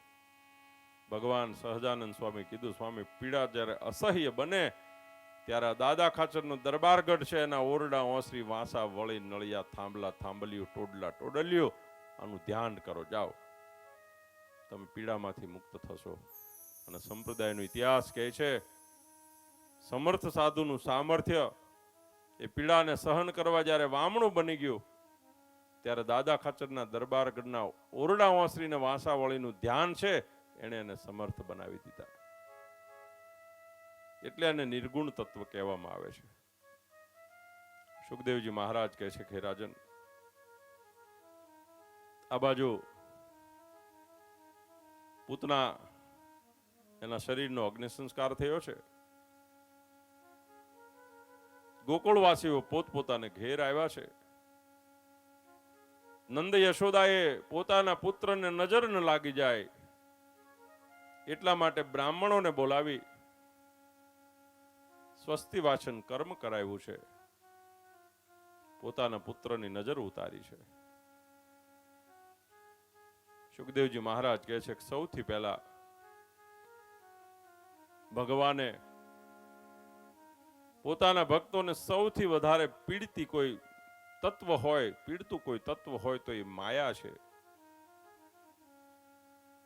ભગવાન સહજાનંદ સ્વામી કીધું, સ્વામી પીડા જ્યારે અસહ્ય બને ત્યારે દાદા ખાચરનો દરબારગઢ છે, એના ઓરડા ઓસરી વાંસા વળી નળિયા થાંભલા થાંભલિયું ટોડલા ટોડલિયું આનું ધ્યાન કરો, જાઓ તમે પીડામાંથી મુક્ત થશો. અને સંપ્રદાયનો ઇતિહાસ કહે છે સમર્થ સાધુનું સામર્થ્ય એ પીડાને સહન કરવા જ્યારે વામણું બની ગયું ત્યારે દાદા ખાચરના દરબારગઢના ઓરડા ઓસરીને વાંસા વળીનું ધ્યાન છે એણે એને સમર્થ બનાવી દીધા. એટલે એને નિર્ગુણ તત્વ કહેવામાં આવે છે. સુખદેવજી મહારાજ કહે છે કે રાજન, આ બાજુ પૂતના એના શરીરનો અગ્નિ સંસ્કાર થયો છે. ગોકુળવાસીઓ પોતપોતાને ઘેર આવ્યા છે. નંદ યશોદાએ પોતાના પુત્રને નજર ન લાગી જાય એટલા માટે બ્રાહ્મણોને બોલાવી સ્વસ્તિ વાચન કર્મ કરાવ્યું છે, પોતાના પુત્રની નજર ઉતારી છે. સુખદેવજી મહારાજ કહે છે કે સૌથી પહેલા ભગવાને પોતાના ભક્તોને સૌથી વધારે પીડતી કોઈ તત્વ હોય, પીડતું કોઈ તત્વ હોય તો એ માયા છે.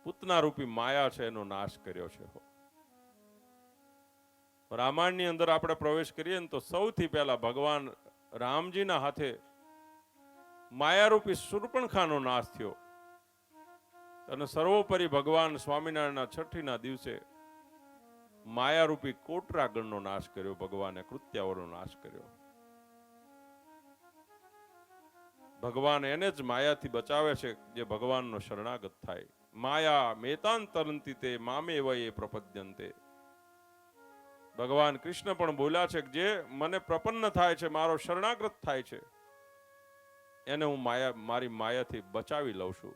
પૂતના રૂપી માયા છે, એનો નાશ કર્યો છે. રામાયણની અંદર આપણે પ્રવેશ કરીએ ને તો સૌથી પહેલા ભગવાન રામજીના હાથે માયારૂપી શૂર્પણખાનો નાશ થયો. અને સર્વોપરી ભગવાન સ્વામિનારાયણના છઠ્ઠીના દિવસે માયારૂપી કોટરાગણનો નાશ કર્યો. ભગવાને કૃત્યાઓનો નાશ કર્યો. ભગવાન એને જ માયાથી બચાવે છે જે ભગવાનનો શરણાગત થાય. માયા મેતાંતરંતિ તે મામે વયે પ્રપદ્યંતે. ભગવાન કૃષ્ણ પણ બોલ્યા છે કે જે મને પ્રપન્ન થાય છે, મારો શરણાગત થાય છે, એને હું મારી માયાથી બચાવી લઉં છું.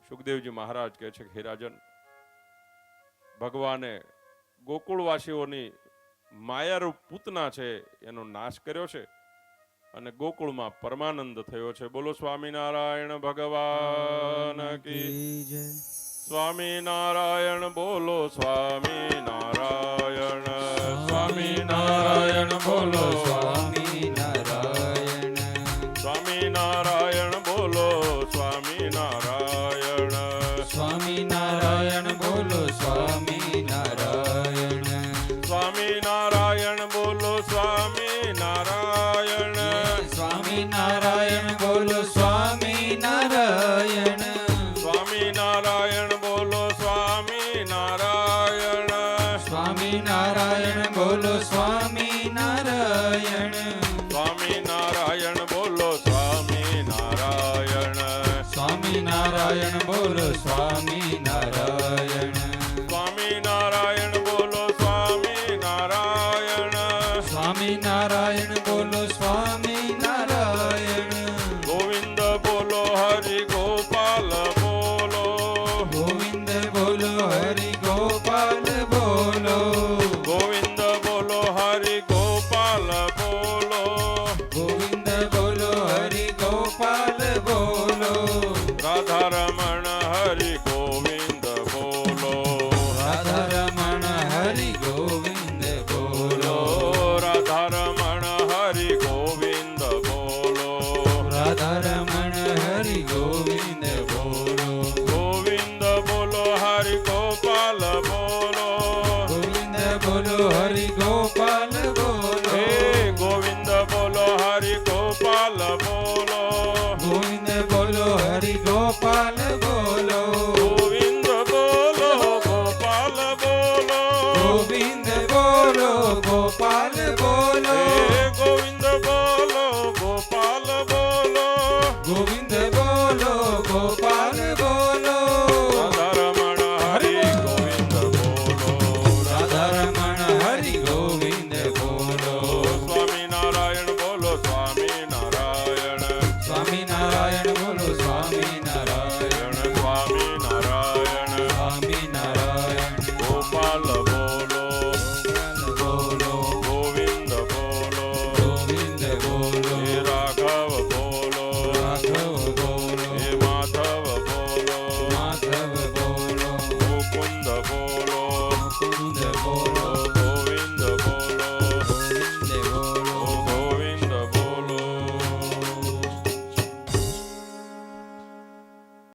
સુખદેવજી મહારાજ કહે છે કે હે રાજન, ભગવાને ગોકુળવાસીઓની માયારૂપ પૂતના છે એનો નાશ કર્યો છે અને ગોકુળમાં પરમાનંદ થયો છે. બોલો સ્વામિનારાયણ ભગવાન કી જય. સ્વામિનારાયણ બોલો સ્વામિનારાયણ. સ્વામિનારાયણ બોલો સ્વામિનારાયણ. સ્વામિનારાયણ બોલો સ્વામિનારાયણ. સ્વામિનારાયણ બોલો સ્વામિનારાયણ. સ્વામિનારાયણ બોલો સ્વામિનારાયણ. સ્વામિનારાયણ બોલો સ્વામિનારાયણ. સ્વામિનારાયણ બોલો સ્વામિનારાયણ. સ્વામિનારાયણ બોલો સ્વામિનારાયણ. સ્વામિનારાયણ બોલો સ્વામિનારાયણ. સ્વામિનારાયણ બોલો સ્વામિનારાયણ. સ્વામિનારાયણ બોલો સ્વામિનારાયણ. સ્વામિનારાયણ બોલો સ્વામિનારાયણ. ગોવિંદ બોલો હરિ ગોપાલ બોલો. ગોવિંદ બોલો હરિ ગોપાલ બોલો. ગોવિંદ બોલો હરિ ગોપાલ બોલો. ગોવિંદ બોલો હરિ ગોપાલ બોલો. રાધારમણ હરિ ગોવિંદ બોલો. રાધારમણ હરિ ગોવિંદ બોલો. રાધારમણ હરિ ગોવિંદ બોલો. રાધારમણ હરિ ગોવિંદ બોલો. ગોવિંદ બોલો હરિ ગોપાલ બોલો. ગોવિંદ બોલો હરિ ગોપાલ બોલો. હે ગોવિંદ બોલો હરિ ગોપાલ બોલો. ગોવિંદ બોલો હરિ ગોપાલ બોલો. ગોવિંદ બોલો ગોપાલ બોલો. ગોવિંદ બોલો ગોપાલ બોલો. હે ગોવિંદ બોલો ગોપાલ બોલો. ગોવિંદ બોલો નારાયણ બોલો સ્વામી